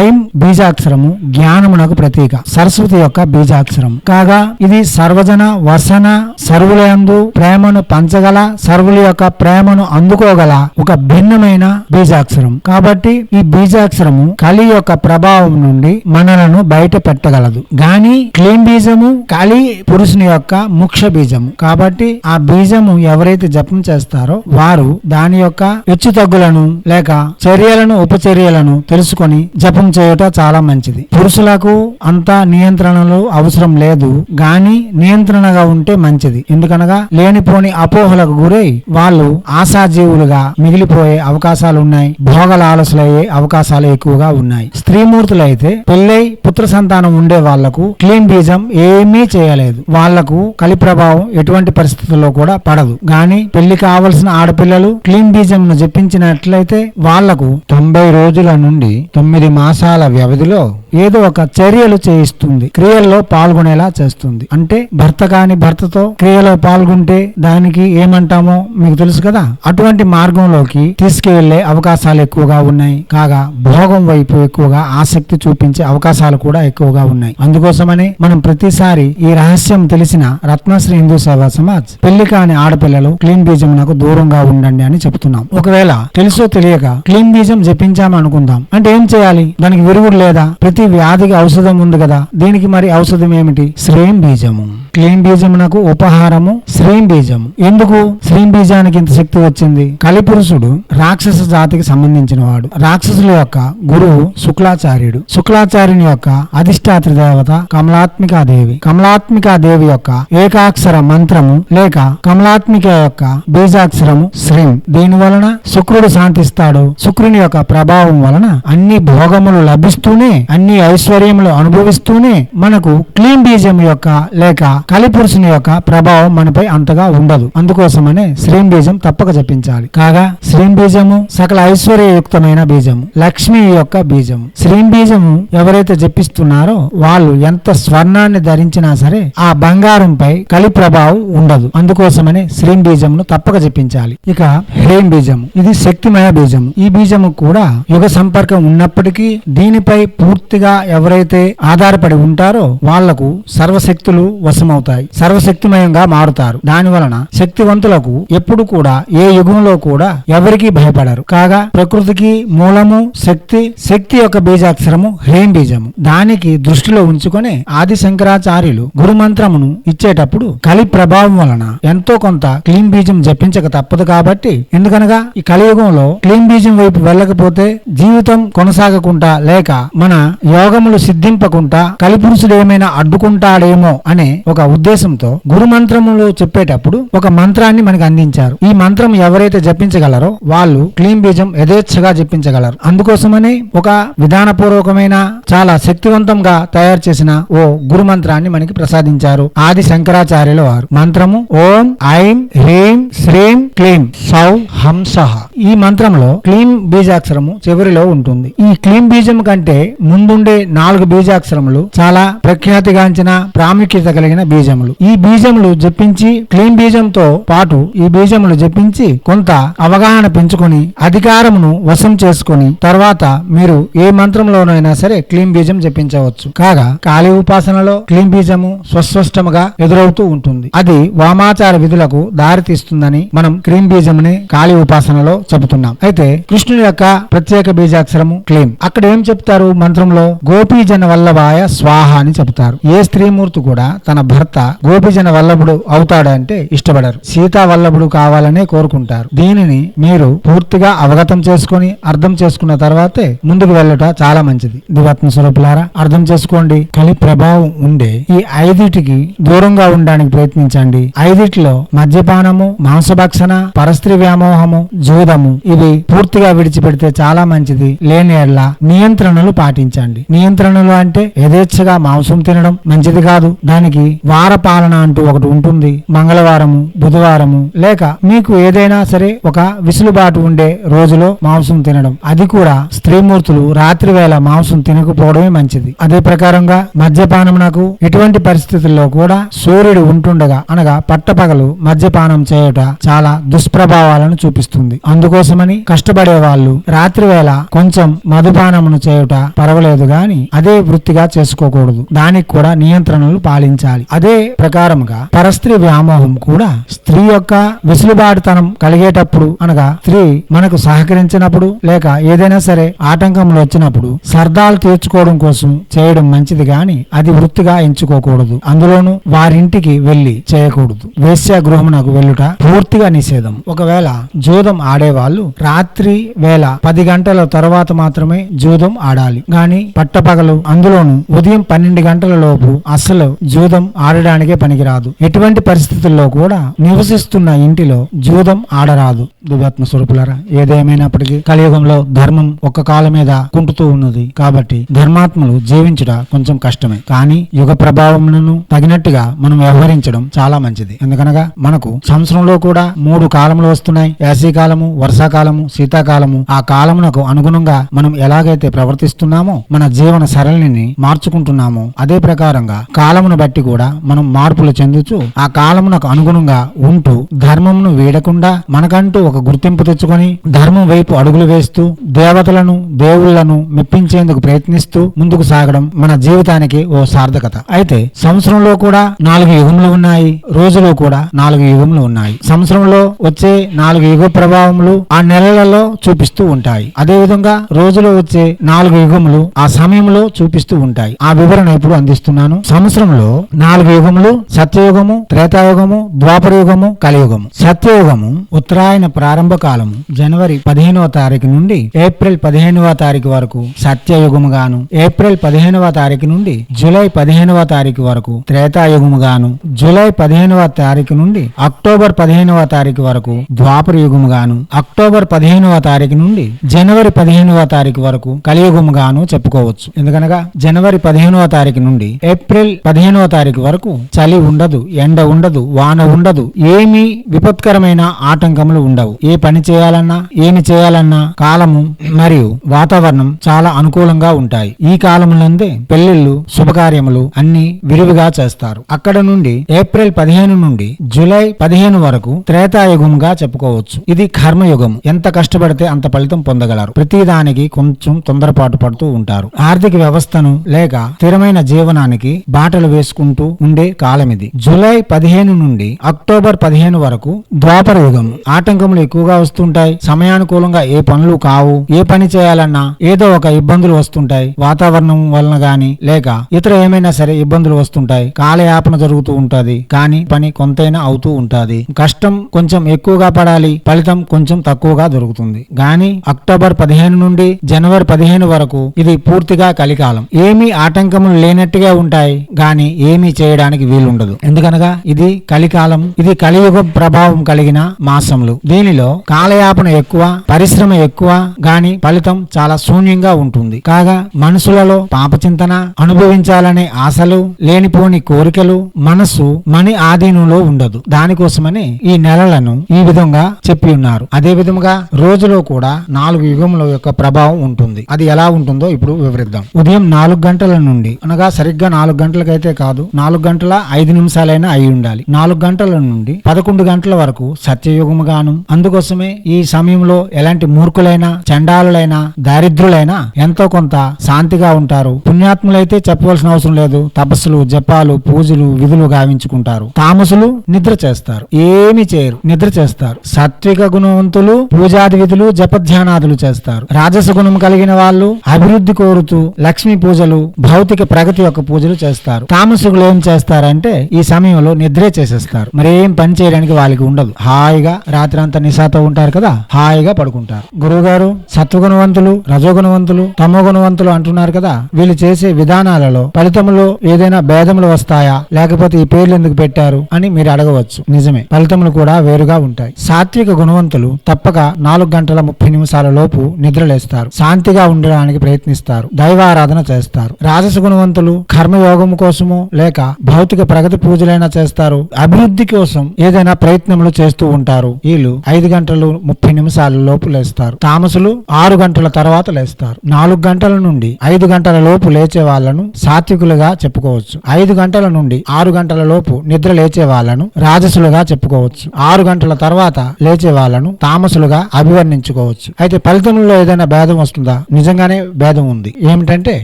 ఐం బీజాక్షరము జ్ఞానమునకు ప్రతీక, సరస్వతి యొక్క బీజాక్షరం కాగా ఇది సర్వజన వసన సర్వులందు ప్రేమను పంచగల సర్వుల యొక్క ప్రేమను అందుకోగల ఒక భిన్నమైన బీజాక్షరం. కాబట్టి ఈ బీజాక్షరము కలి యొక్క ప్రభావం నుండి మనలను బయట పెట్టగలదు. గాని క్లీం బీజము కలి పురుషుని యొక్క ముఖ్య బీజము. కాబట్టి ఆ బీజము ఎవరైతే జపం చేస్తారో వారు దాని యొక్క హెచ్చుతగ్గులను లేక చర్యలను ఉపచర్యలను తెలుసుకొని జపం చేయుట చాలా మంచిది. పురుషులకు అంత నియంత్రణలు అవసరం లేదు, గాని నియంత్రణగా ఉంటే మంచిది. ఎందుకనగా లేనిపోని అపోహలకు గురై వాళ్ళు ఆశాజీవులుగా మిగిలిపోయే అవకాశాలు ఉన్నాయి, భోగల ఆలసులయ్యే అవకాశాలు ఎక్కువగా ఉన్నాయి. స్త్రీమూర్తులైతే పెళ్ళై పుత్ర సంతానం ఉండే వాళ్లకు క్లీం బీజం ఏమీ చేయలేదు. వాళ్లకు కలి ప్రభావం ఎటువంటి పరిస్థితుల్లో కూడా పడదు. గాని పెళ్లి కావలసిన ఆడపిల్లలు క్లీం బీజం జపించినట్లయితే వాళ్లకు 90 రోజుల నుండి 9 మాసాల వ్యవధిలో ఏదో ఒక చర్యలు చేయిస్తుంది, క్రియల్లో పాల్గొనేలా చేస్తుంది. అంటే భర్త కాని భర్తతో క్రియలో పాల్గొంటే దానికి ఏమంటామో మీకు తెలుసు కదా. అటువంటి మార్గంలోకి తీసుకువెళ్లే అవకాశాలు ఎక్కువగా ఉన్నాయి. కాగా భోగం వైపు ఎక్కువగా ఆసక్తి చూపించే అవకాశాలు కూడా ఎక్కువగా ఉన్నాయి. అందుకోసమని మనం ప్రతిసారి ఈ రహస్యం తెలిసిన రత్నశ్రీ హిందూ సేవా సమాజ్ పెళ్లి కాని ఆడపిల్లలు క్లీం బీజమునకు దూరంగా ఉండండి అని చెప్తున్నాం. ఒకవేళ తెలుసో తెలియక క్లీం బీజం జపించామనుకుందాం అంటే ఏం చేయాలి? దానికి విరుగుడు లేదా? ప్రతి వ్యాధికి ఔషధం ఉంది కదా, దీనికి మరి ఔషధం ఏమిటి? శ్రీం బీజము. క్లీం బీజమునకు ఉపహారము శ్రీం బీజము. ఎందుకు శ్రీం బీజానికి ఇంత శక్తి వచ్చింది? కలిపురుషుడు రాక్షస జాతికి సంబంధించిన వాడు. రాక్షసుల యొక్క గురువు శుక్లాచార్యుడు. శుక్లాచార్యుని యొక్క అధిష్టాత్రి దేవత కమలాత్మికాదేవి. కమలాత్మికాదేవి యొక్క ఏకాక్షర మంత్రము లేక కమలాత్మిక యొక్క బీజాక్షరము శ్రీం. దీని వలన శుక్రుడు శాంతిస్తాడు. శుక్రుని యొక్క ప్రభావం వలన అన్ని భోగములు లభిస్తూనే అన్ని ఐశ్వర్యములు అనుభవిస్తూనే మనకు క్లీం బీజం యొక్క లేక కలిపురుషుని యొక్క ప్రభావం మనపై అంతగా ఉండదు. అందుకోసమనే శ్రీం బీజం తప్పక జపించాలి. కాగా శ్రీం బీజము సకల ఐశ్వర్యయుక్తమైన బీజము, లక్ష్మి యొక్క బీజము. శ్రీం బీజము ఎవరైతే జపిస్తున్నారో వాళ్ళు ఎంత స్వర్ణాన్ని ధరించినా సరే ఆ బంగారంపై కలి ప్రభావం ఉండదు. అందుకోసమనే శ్రీం బీజమును తప్పక జపించాలి. ఇక హ్రీం బీజము, ఇది శక్తిమయ బీజము. ఈ బీజము కూడా యుగ సంపర్కం ఉన్నప్పటికీ దీనిపై పూర్తిగా ఎవరైతే ఆధారపడి ఉంటారో వాళ్లకు సర్వశక్తులు వశమవుతాయి, సర్వశక్తిమయంగా మారుతారు. దాని వలన శక్తివంతులకు ఎప్పుడు కూడా ఏ యుగంలో కూడా ఎవరికీ భయపడరు. కాగా ప్రకృతికి మూలము శక్తి, శక్తి యొక్క బీజాక్షరము హ్రీం బీజము. దానికి దృష్టిలో ఉంచుకొని ఆది శంకరాచార్యులు గురు మంత్రమును ఇచ్చేటప్పుడు కలి ప్రభావం వలన ఎంతో కొంత క్లీం బీజం జపించక తప్పదు. కాబట్టి ఎందుకనగా ఈ కలియుగంలో క్లీం బీజం వైపు వెళ్ళకపోతే జీవితం కొనసాగకుండా లేక మన యోగములు సిద్ధింపకుండా కలిపురుషుడు ఏమైనా అడ్డుకుంటాడేమో అనే ఒక ఉద్దేశంతో గురు మంత్రములు చెప్పేటప్పుడు ఒక మంత్రాన్ని మనకు అందించారు. ఈ మంత్రం ఎవరైతే జపించగలరో వాళ్ళు క్లీం బీజం యథేచ్ఛగా జపించగలరు. అందుకోసమని ఒక విధానపూర్వకమైన చాలా శక్తివంతంగా తయారు చేసిన ఓ గురు మంత్రాన్ని మనకి ప్రసాదించారు ఆది శంకరాచార్యుల వారు. మంత్రము ఓం ఐం హ్రీం శ్రీం క్లీం సౌ హంసః. ఈ మంత్రంలో క్లీం బీజాక్షరము చివరిలో ఉంటుంది. ఈ క్లీం బీజం కంటే ముందుండే 4 బీజాక్షరములు చాలా ప్రఖ్యాతిగాంచిన ప్రాముఖ్యత కలిగిన బీజములు. ఈ బీజములు జపించి క్లీం బీజంతో పాటు ఈ బీజములు జపించి కొంత అవగాహన పెంచుకొని అధికారమును వశం చేసుకొని తర్వాత మీరు ఏ మంత్రంలోనైనా సరే క్లీం బీజం జపించవచ్చు. కాగా కాళీ ఉపాసనలో క్లీం బీజము స్వస్పష్టముగా ఎదురవుతూ ఉంటుంది. అది వామాచార విధులకు దారితీస్తుందని మనం క్లీం బీజముని కాళీ ఉపాసనలో చెబుతున్నాం. అయితే కృష్ణుని యొక్క ప్రత్యేక బీజాక్షరము క్లీం. అక్కడ ఏం చెప్తారు మంత్రంలో? గోపీజన వల్లభాయ స్వాహ అని చెప్తారు. ఏ స్త్రీమూర్తి కూడా తన భర్త గోపీజన వల్లభుడు అవుతాడంటే ఇష్టపడరు, సీతా వల్లభుడు కావాలనే కోరుకుంటారు. దీనిని మీరు పూర్తిగా అవగతం చేసుకుని అర్థం చేసుకున్న తర్వాతే ముందుకు వెళ్ళట చాలా మంచిది. దివాత్మ స్వరూపులారా అర్థం చేసుకోండి. కలి ప్రభావం ఉండే ఈ 5టికి దూరంగా ఉండడానికి ప్రయత్నించండి. 5టిలో మద్యపానము, మాంసభక్షణ, పరస్త్రీ వ్యామోహము, జూదము ఇవి పూర్తిగా విడిచిపెడితే చాలా మంచిది. లేని ఎడల నియంత్రణలు పాటించండి. నియంత్రణలు అంటే యథేచ్ఛగా మాంసం తినడం మంచిది కాదు. దానికి వార పాలన అంటూ ఒకటి ఉంటుంది. మంగళవారము, బుధవారము లేక మీకు ఏదైనా సరే ఒక విసులుబాటు ఉండే రోజులో మాంసం తినడం. అది కూడా స్త్రీమూర్తులు రాత్రి వేళ మాంసం తినకపోవడమే మంచిది. అదే ప్రకారంగా మద్యపానమునకు ఎటువంటి పరిస్థితుల్లో కూడా సూర్యుడు ఉంటుండగా అనగా పట్టపగలు మద్యపానం చేయుట చాలా దుష్ప్రభావాలను చూపిస్తుంది. అందుకోసమని కష్టపడే వాళ్ళు రాత్రి వేళ కొంచెం మధుపానమును చేయుట పర్వాలేదు గాని అదే వృత్తిగా చేసుకోకూడదు. దానికి కూడా నియంత్రణలు పాలించాలి. అదే ప్రకారముగా పరస్త్రీ వ్యామోహం కూడా స్త్రీ యొక్క వెసులుబాటుతనం కలిగేటప్పుడు అనగా స్త్రీ మనకు సహకరించినప్పుడు లేక ఏదైనా సరే ఆటంకములు వచ్చినప్పుడు సర్దాలు తీర్చుకోవడం కోసం చేయడం మంచిది గాని అది వృత్తిగా ఎంచుకోకూడదు. అందులోనూ వారింటికి వెళ్లి చేయకూడదు. వేశ్య గృహమునకు వెళ్ళుట పూర్తిగా నిషేధం. ఒకవేళ జూదం ఆడేవాళ్ళు రాత్రి వేళ 10 గంటల తర్వాత మాత్రమే జూదం ఆడాలి గాని పట్టపగలు అందులోనూ ఉదయం 12 గంటల లోపు అస్సలు జూదం ఆడడానికే పనికిరాదు. ఎటువంటి పరిస్థితుల్లో కూడా నివసిస్తున్న ఇంటిలో జూదం ఆడరాదు. దివాత్మ స్వరూపులారా ఏదేమైనప్పటికీ కలియుగంలో ధర్మం ఒక్క కాలం మీద కుంటుతూ ఉన్నది. కాబట్టి ధర్మాత్మలు జీవించుట కొంచెం కష్టమే. కానీ యుగ ప్రభావములను తగినట్టుగా మనం వ్యవహరించడం చాలా మంచిది. ఎందుకనగా మనకు సంవత్సరంలో కూడా 3 కాలములు వస్తున్నాయి. వేసవికాలము, వర్షాకాలము, శీతాకాలము. ఆ కాలమునకు అనుగుణంగా మనం ఎలాగైతే ప్రవర్తిస్తున్నామో మన జీవన సరళిని మార్చుకుంటున్నామో అదే ప్రకారంగా కాలమును బట్టి కూడా మనం మార్పులు చెందుతూ ఆ కాలమునకు అనుగుణంగా ఉంటూ ధర్మమును వీడకుండా మనకంటూ ఒక గుర్తింపు తెచ్చుకొని ధర్మం వైపు అడుగులు వేస్తూ దేవతలను దేవుళ్లను మెప్పించేందుకు ప్రయత్నిస్తూ ముందుకు సాగడం మన జీవితానికి ఓ సార్థకత. అయితే సంవత్సరంలో కూడా 4 యుగములు ఉన్నాయి. రోజులో కూడా 4 యుగములు ఉన్నాయి. సంవత్సరంలో వచ్చే 4 యుగ ప్రభావములు ఆ నెలలలో చూపిస్తూ ఉంటాయి. అదే విధంగా రోజులో వచ్చే 4 యుగములు ఆ సమయంలో చూపిస్తూ ఉంటాయి. ఆ వివరణ ఇప్పుడు అందిస్తున్నాను. సంవత్సరంలో 4 నాలుగు యుగములు: సత్యయుగము, త్రేతాయుగము, ద్వాపర యుగము, కలియుగము. సత్యయుగము ఉత్తరాయణ ప్రారంభ కాలము జనవరి 15వ తారీఖు నుండి ఏప్రిల్ 15వ తారీఖు వరకు సత్యయుగము గాను, ఏప్రిల్ 15వ తారీఖు నుండి జూలై 15వ తారీఖు వరకు త్రేతాయుగము గాను, జూలై 15వ తారీఖు నుండి అక్టోబర్ 15వ తారీఖు వరకు ద్వాపర యుగము గాను, అక్టోబర్ 15వ తారీఖు నుండి జనవరి 15వ తారీఖు వరకు కలియుగము గాను చెప్పుకోవచ్చు. ఎందుకనగా జనవరి 15వ తారీఖు నుండి ఏప్రిల్ 15వ తారీఖు వరకు చలి ఉండదు, ఎండ ఉండదు, వాన ఉండదు, ఏమీ విపత్కరమైన ఆటంకములు ఉండవు. ఏ పని చేయాలన్నా, ఏమి చేయాలన్నా కాలము మరియు వాతావరణం చాలా అనుకూలంగా ఉంటాయి. ఈ కాలములందే పెళ్లిళ్లు, శుభకార్యములు అన్ని విరివిగా చేస్తారు. అక్కడ నుండి ఏప్రిల్ 15 నుండి జూలై 15 వరకు త్రేతాయుగంగా చెప్పుకోవచ్చు. ఇది కర్మయుగం. ఎంత కష్టపడితే అంత ఫలితం పొందగలరు. ప్రతిదానికి కొంచెం తొందరపాటు పడుతూ ఉంటారు. ఆర్థిక వ్యవస్థను లేక స్థిరమైన జీవనానికి బాటలు వేసుకుంటూ ఉండే కాలం ఇది. జూలై 15 నుండి అక్టోబర్ 15 వరకు ద్వాపర యుగం. ఆటంకములు ఎక్కువగా వస్తుంటాయి. సమయానుకూలంగా ఏ పనులు కావు. ఏ పని చేయాలన్నా ఏదో ఒక ఇబ్బందులు వస్తుంటాయి. వాతావరణం వలన గాని లేక ఇతర ఏమైనా సరే ఇబ్బందులు వస్తుంటాయి. కాలయాపన జరుగుతూ ఉంటది. కానీ పని కొంతైనా అవుతూ ఉంటది. కష్టం కొంచెం ఎక్కువగా పడాలి, ఫలితం కొంచెం తక్కువగా దొరుకుతుంది. గాని అక్టోబర్ 15 నుండి జనవరి 15 వరకు ఇది పూర్తిగా కలికాలం. ఏమీ ఆటంకములు లేనట్టుగా ఉంటాయి గాని ఏమీ చేయడానికి వీలుండదు. ఎందుకనగా ఇది కలికాలం. ఇది కలియుగ ప్రభావం కలిగిన మాసములు. దీనిలో కాలయాపన ఎక్కువ, పరిశ్రమ ఎక్కువ గాని ఫలితం చాలా శూన్యంగా ఉంటుంది. కాగా మనసులలో పాపచింతన, అనుభవించాలనే ఆశలు, లేనిపోని కోరికలు మనస్సు మని ఆధీనంలో ఉండదు. దానికోసమని ఈ నెలలను ఈ విధంగా చెప్పి ఉన్నారు. అదే విధముగా రోజులో కూడా 4 యుగముల యొక్క ప్రభావం ఉంటుంది. అది ఎలా ఉంటుందో ఇప్పుడు వివరిద్దాం. ఉదయం 4 గంటల నుండి అనగా సరిగ్గా 4 గంటలకైతే కాదు, 4 గంటల 5 నిమిషాలైనా అయి ఉండాలి. 4 గంటల నుండి 11 గంటల వరకు సత్యయుగము గాను. అందుకోసమే ఈ సమయంలో ఎలాంటి మూర్ఖులైనా, చండాలులైనా, దారిద్రులైనా ఎంతో కొంత శాంతిగా ఉంటారు. పుణ్యాత్ములైతే చెప్పవలసిన అవసరం లేదు. తపస్సులు, జపాలు, పూజలు, విధులు గావించుకుంటారు. తామసులు నిద్ర చేస్తారు, ఏమి చేయరు, నిద్ర చేస్తారు. సాత్విక గుణవంతులు పూజాది విధులు, జపధ్యానాదులు చేస్తారు. రాజస గుణం కలిగిన వాళ్ళు అభివృద్ధి కోరుతూ లక్ష్మీ పూజలు, భౌతిక ప్రగతి యొక్క పూజలు చేస్తారు. తామసులు ఏం చేస్తారంటే ఈ సమయంలో నిద్రే చేసేస్తారు. మరేం పని చేయడానికి వాళ్ళకి ఉండదు. హాయిగా రాత్రి అంతా నిశాతో ఉంటారు కదా, హాయిగా పడుకుంటారు. గురువు గారు సత్వగుణవంతులు, రజోగుణవంతులు, తమోగుణవంతులు అంటున్నారు కదా, వీళ్ళు చేసే విధానాలలో ఫలితములో ఏదైనా భేదములు వస్తాయా, లేకపోతే ఈ పేర్లు ఎందుకు పెట్టారు అని మీరు అడగవచ్చు. నిజమే, ఫలితములు కూడా వేరుగా ఉంటాయి. సాత్విక గుణవంతులు తప్పక 4 గంటల 30 నిమిషాల లోపు నిద్రలేస్తారు. శాంతిగా ఉండడానికి ప్రయత్నిస్తారు. దైవారాధన చేస్తారు. రాజస గుణవంతులు కర్మయోగం కోసము లేక భౌతిక ప్రగతి పూజలైనా చేస్తారు. అభివృద్ధి కోసం ఏదైనా ప్రయత్నములు చేస్తూ ఉంటారు. వీళ్ళు 5 గంటలు 30 నిమిషాల లోపు లేస్తారు. తామసులు 6 గంటల తర్వాత లేస్తారు. 4 గంటల నుండి 5 గంటల లోపు లేచే వాళ్లను సాత్వికులుగా చెప్పుకోవచ్చు. 5 గంటల నుండి 6 గంటల లోపు నిద్ర లేచే వాళ్లను రాజసులుగా చెప్పుకోవచ్చు. 6 గంటల తర్వాత లేచే వాళ్లను తామసులుగా అభివర్ణించుకోవచ్చు. అయితే ఫలితంలో ఏదైనా భేదం వస్తుందా? నిజంగానే భేదం ఉంది. ఏమిటంటే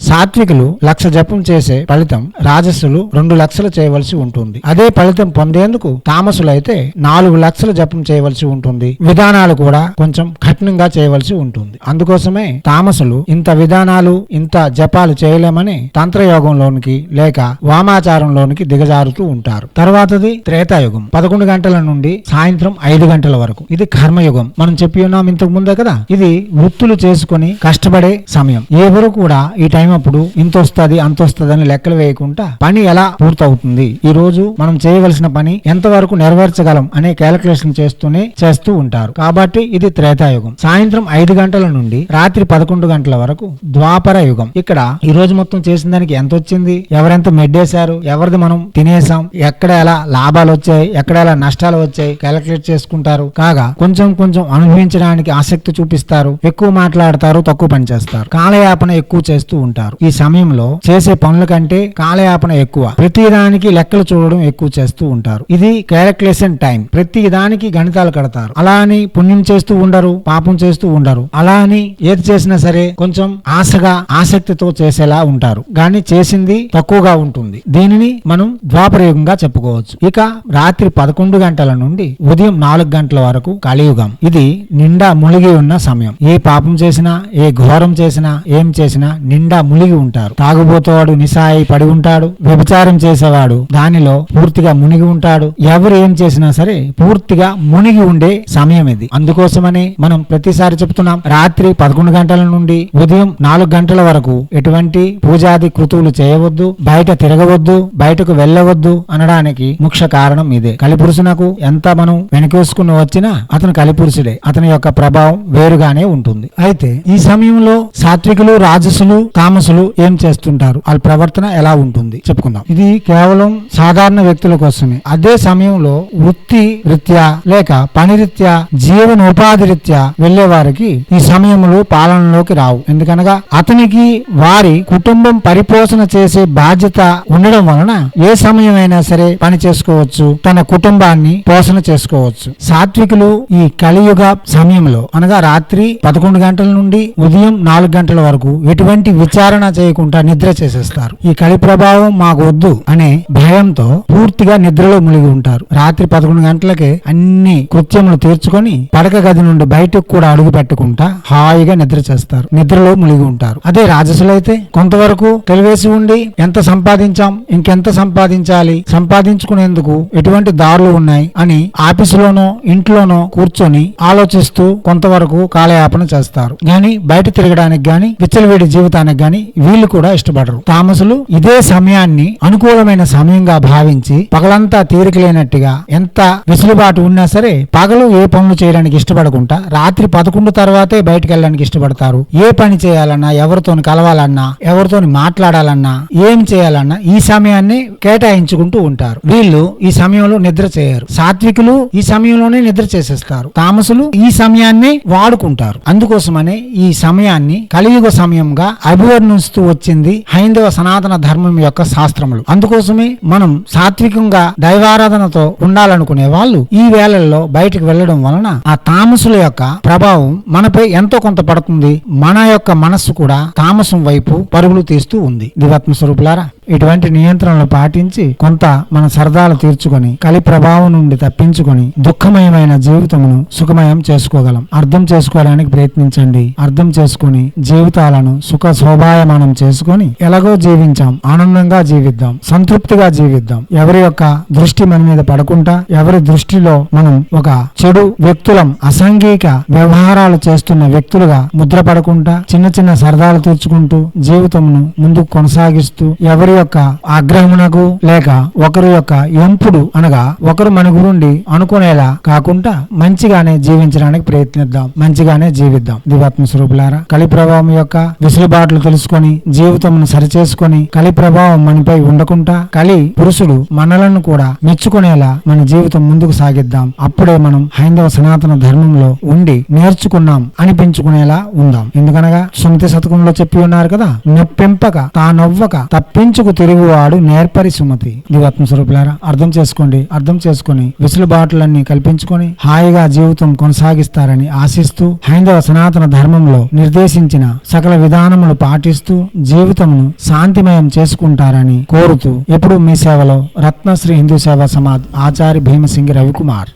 సాత్వికులు 1,00,000 జపం చేసే ఫలితం రాజసులు 2 లక్షలు చేయవలసి ఉంటుంది. అదే ఫలితం పొందేందుకు తామసులు అయితే 4 లక్షల జపం చేయవలసి ఉంటుంది. విధానాలు కూడా కొంచెం కఠినంగా చేయవలసి ఉంటుంది. అందుకోసమే తామసులు ఇంత విధానాలు, ఇంత జపాలు చేయలేమని తంత్రయోగంలోనికి లేక వామాచారంలోనికి దిగజారుతూ ఉంటారు. తర్వాతది త్రేతాయుగం. 11 గంటల నుండి సాయంత్రం 5 గంటల వరకు. ఇది కర్మయుగం. మనం చెప్పి ఉన్నాం ఇంతకు ముందే కదా. ఇది వృత్తులు చేసుకుని కష్టపడే సమయం. ఎవరు కూడా ఈ టైం అప్పుడు ఇంత వస్తుంది అంత వస్తుంది అని లెక్కలు వేయకుండా పని ఎలా పూర్తవుతుంది, ఈ రోజు మనం చేయవలసిన పని ఎంతవరకు నెరవేర్చగలం అనే క్యాలిక్యులేషన్ చేస్తూ ఉంటారు. కాబట్టి ఇది త్రేతాయుగం. సాయంత్రం 5 గంటల నుండి రాత్రి 11 గంటల వరకు ద్వాపర యుగం. ఇక్కడ ఈ రోజు మొత్తం చేసిన దానికి ఎంత వచ్చింది, ఎవరెంత మెడ్డేశారు, ఎవరిది మనం తినేసాం, ఎక్కడ ఎలా లాభాలు వచ్చాయి, ఎక్కడ ఎలా నష్టాలు వచ్చాయి క్యాలిక్యులేట్ చేసుకుంటారు. కాగా కొంచెం కొంచెం అనుభవించడానికి ఆసక్తి చూపిస్తారు. ఎక్కువ మాట్లాడతారు, తక్కువ పని చేస్తారు. కాలయాపన ఎక్కువ చేస్తూ ఉంటారు. ఈ సమయంలో చేసే పనుల కంటే కాలయాపన ఎక్కువ. ప్రతి దానికి లెక్కలు చూడడం ఎక్కువ చేస్తూ ఉంటారు. ఇది క్యాలిక్యులేషన్ టైం. ప్రతి దానికి గణితాలు కడతారు. అలా అని పుణ్యం చేస్తూ ఉండరు, పాపం చేస్తూ ఉండరు. అలా అని ఏది చేసినా సరే కొంచెం ఆశగా, ఆసక్తితో చేసేలా ఉంటారు. గాని చేసింది తక్కువగా ఉంటుంది. దీనిని మనం ద్వాపరయుగంగా చెప్పుకోవచ్చు. ఇక రాత్రి 11 గంటల నుండి ఉదయం 4 గంటల వరకు కలియుగం. ఇది నిండా మునిగి ఉన్న సమయం. ఏ పాపం చేసినా, ఏ ఘోరం చేసినా, ఏం చేసినా నిండా మునిగి ఉంటారు. తాగుబోతోవాడు నిశాయి పడి ఉంటాడు. వ్యభిచారం యుద్ధం చేసేవాడు దానిలో పూర్తిగా మునిగి ఉంటాడు. ఎవరు ఏం చేసినా సరే పూర్తిగా మునిగి ఉండే సమయం ఇది. అందుకోసమని మనం ప్రతిసారి చెప్తున్నాం, రాత్రి 11 గంటల నుండి ఉదయం 4 గంటల వరకు ఎటువంటి పూజాది కృతువులు చేయవద్దు, బయట తిరగవద్దు, బయటకు వెళ్ళవద్దు అనడానికి ముఖ్య కారణం ఇదే. కలిపురుషునకు ఎంత మనం వెనకేసుకుని వచ్చినా అతను కలిపురుషుడే, అతని యొక్క ప్రభావం వేరుగానే ఉంటుంది. అయితే ఈ సమయంలో సాత్వికులు, రాజసులు, తామసులు ఏం చేస్తుంటారు, వాళ్ళ ప్రవర్తన ఎలా ఉంటుంది చెప్పుకుందాం. ఇది కేవలం సాధారణ వ్యక్తుల కోసమే. అదే సమయంలో వృత్తి రీత్యా లేక పని రీత్యా జీవనోపాధి రీత్యా వెళ్లే వారికి ఈ సమయములు పాలనలోకి రావు. ఎందుకనగా అతనికి వారి కుటుంబం పరిపోషణ చేసే బాధ్యత ఉండడం వలన ఏ సమయమైనా సరే పని చేసుకోవచ్చు, తన కుటుంబాన్ని పోషణ చేసుకోవచ్చు. సాత్వికులు ఈ కలియుగ సమయంలో అనగా రాత్రి 11 గంటల నుండి ఉదయం 4 గంటల వరకు ఎటువంటి విచారణ చేయకుండా నిద్ర చేసేస్తారు. ఈ కలి ప్రభావం మాకు వద్దు అనే భయంతో పూర్తిగా నిద్రలో మునిగి ఉంటారు. రాత్రి 11 గంటలకే అన్ని కృత్యములు తీర్చుకొని పడక గది నుండి బయటకు కూడా అడుగు పెట్టకుండా హాయిగా నిద్ర చేస్తారు, నిద్రలో మునిగి ఉంటారు. అదే రాజసులైతే కొంతవరకు తెలివేసి ఉండి ఎంత సంపాదించాం, ఇంకెంత సంపాదించాలి, సంపాదించుకునేందుకు ఎటువంటి దారులు ఉన్నాయి అని ఆఫీసులోనో ఇంట్లోనో కూర్చొని ఆలోచిస్తూ కొంతవరకు కాలయాపన చేస్తారు. గాని బయట తిరగడానికి గాని విచ్చలవిడి జీవితానికి గాని వీళ్ళు కూడా ఇష్టపడరు. తామసులు ఇదే సమయాన్ని అనుకూలమైన సమయంగా భావించి పగలంతా తీరిక లేనట్టుగా ఎంత వెసులుబాటు ఉన్నా సరే పగలు ఏ పనులు చేయడానికి ఇష్టపడకుండా రాత్రి 11 తర్వాతే బయటకు వెళ్ళడానికి ఇష్టపడతారు. ఏ పని చేయాలన్నా, ఎవరితో కలవాలన్నా, ఎవరితో మాట్లాడాలన్నా, ఏం చేయాలన్నా ఈ సమయాన్ని కేటాయించుకుంటూ ఉంటారు. వీళ్ళు ఈ సమయంలో నిద్ర చేయరు. సాత్వికులు ఈ సమయంలోనే నిద్ర చేసేస్తారు. తామసులు ఈ సమయాన్ని వాడుకుంటారు. అందుకోసమనే ఈ సమయాన్ని కలియుగ సమయంగా అభివర్ణిస్తూ వచ్చింది హైందవ సనాతన ధర్మం యొక్క శాస్త్రములు. అందుకోసమే మనం సాత్వికంగా దైవారాధనతో ఉండాలనుకునే వాళ్ళు ఈ వేళల్లో బయటకు వెళ్లడం వలన ఆ తామసుల యొక్క ప్రభావం మనపై ఎంతో కొంత పడుతుంది. మన యొక్క మనస్సు కూడా తామసం వైపు పరుగులు తీస్తూ ఉంది. దివాత్మ స్వరూపులారా, ఇటువంటి నియంత్రణలు పాటించి కొంత మన సరదాలు తీర్చుకొని కలి ప్రభావం నుండి తప్పించుకొని దుఃఖమయమైన జీవితమును సుఖమయం చేసుకోగలం. అర్థం చేసుకోవడానికి ప్రయత్నించండి. అర్థం చేసుకుని జీవితాలను సుఖ శోభాయమానం చేసుకొని ఎలాగో జీవించాం, ఆనందంగా జీవిద్దాం, సంతృప్తిగా జీవిద్దాం. ఎవరి యొక్క దృష్టి మన మీద పడకుండా, ఎవరి దృష్టిలో మనం ఒక చెడు వ్యక్తులం, అసాంఘిక వ్యవహారాలు చేస్తున్న వ్యక్తులుగా ముద్ర పడకుండా చిన్న చిన్న సరదాలు తీర్చుకుంటూ జీవితమును ముందుకు కొనసాగిస్తూ ఎవరి యొక్క ఆగ్రహమునకు లేక ఒకరి యొక్క ఎంపుడు అనగా ఒకరు మన గురుండి అనుకునేలా కాకుండా మంచిగానే జీవించడానికి ప్రయత్నిద్దాం, మంచిగానే జీవిద్దాం. దివాత్మ స్వరూపులారా, కలి ప్రభావం యొక్క వెసులుబాట్లు తెలుసుకొని జీవితమును సరిచేసుకొని కలి ప్రభావం మనపై ఉండకుండా కలి పురుషుడు మనలను కూడా మెచ్చుకునేలా మన జీవితం ముందుకు సాగిద్దాం. అప్పుడే మనం హైందవ సనాతన ధర్మంలో ఉండి నేర్చుకున్నాం అనిపించుకునేలా ఉందాం. ఎందుకనగా సుమతి శతకంలో చెప్పి ఉన్నారు కదా, నొప్పింపక తానొవ్వక తప్పించుకు తిరుగువాడు నేర్పరి సుమతి. దివాత్మ స్వరూపులారా, అర్థం చేసుకోండి. అర్థం చేసుకుని వెసులుబాట్లన్నీ కల్పించుకొని హాయిగా జీవితం కొనసాగిస్తారని ఆశిస్తూ హైందవ సనాతన ధర్మంలో నిర్దేశించిన సకల విధానములు పాటిస్తూ జీవితమును శాంతిమయం చేసుకుంటారని కోరుతూ ఎప్పుడు మీ సేవలో రత్నశ్రీ హిందూ సేవా సమాజ్ ఆచార్య భీమసింగి రవికుమార్.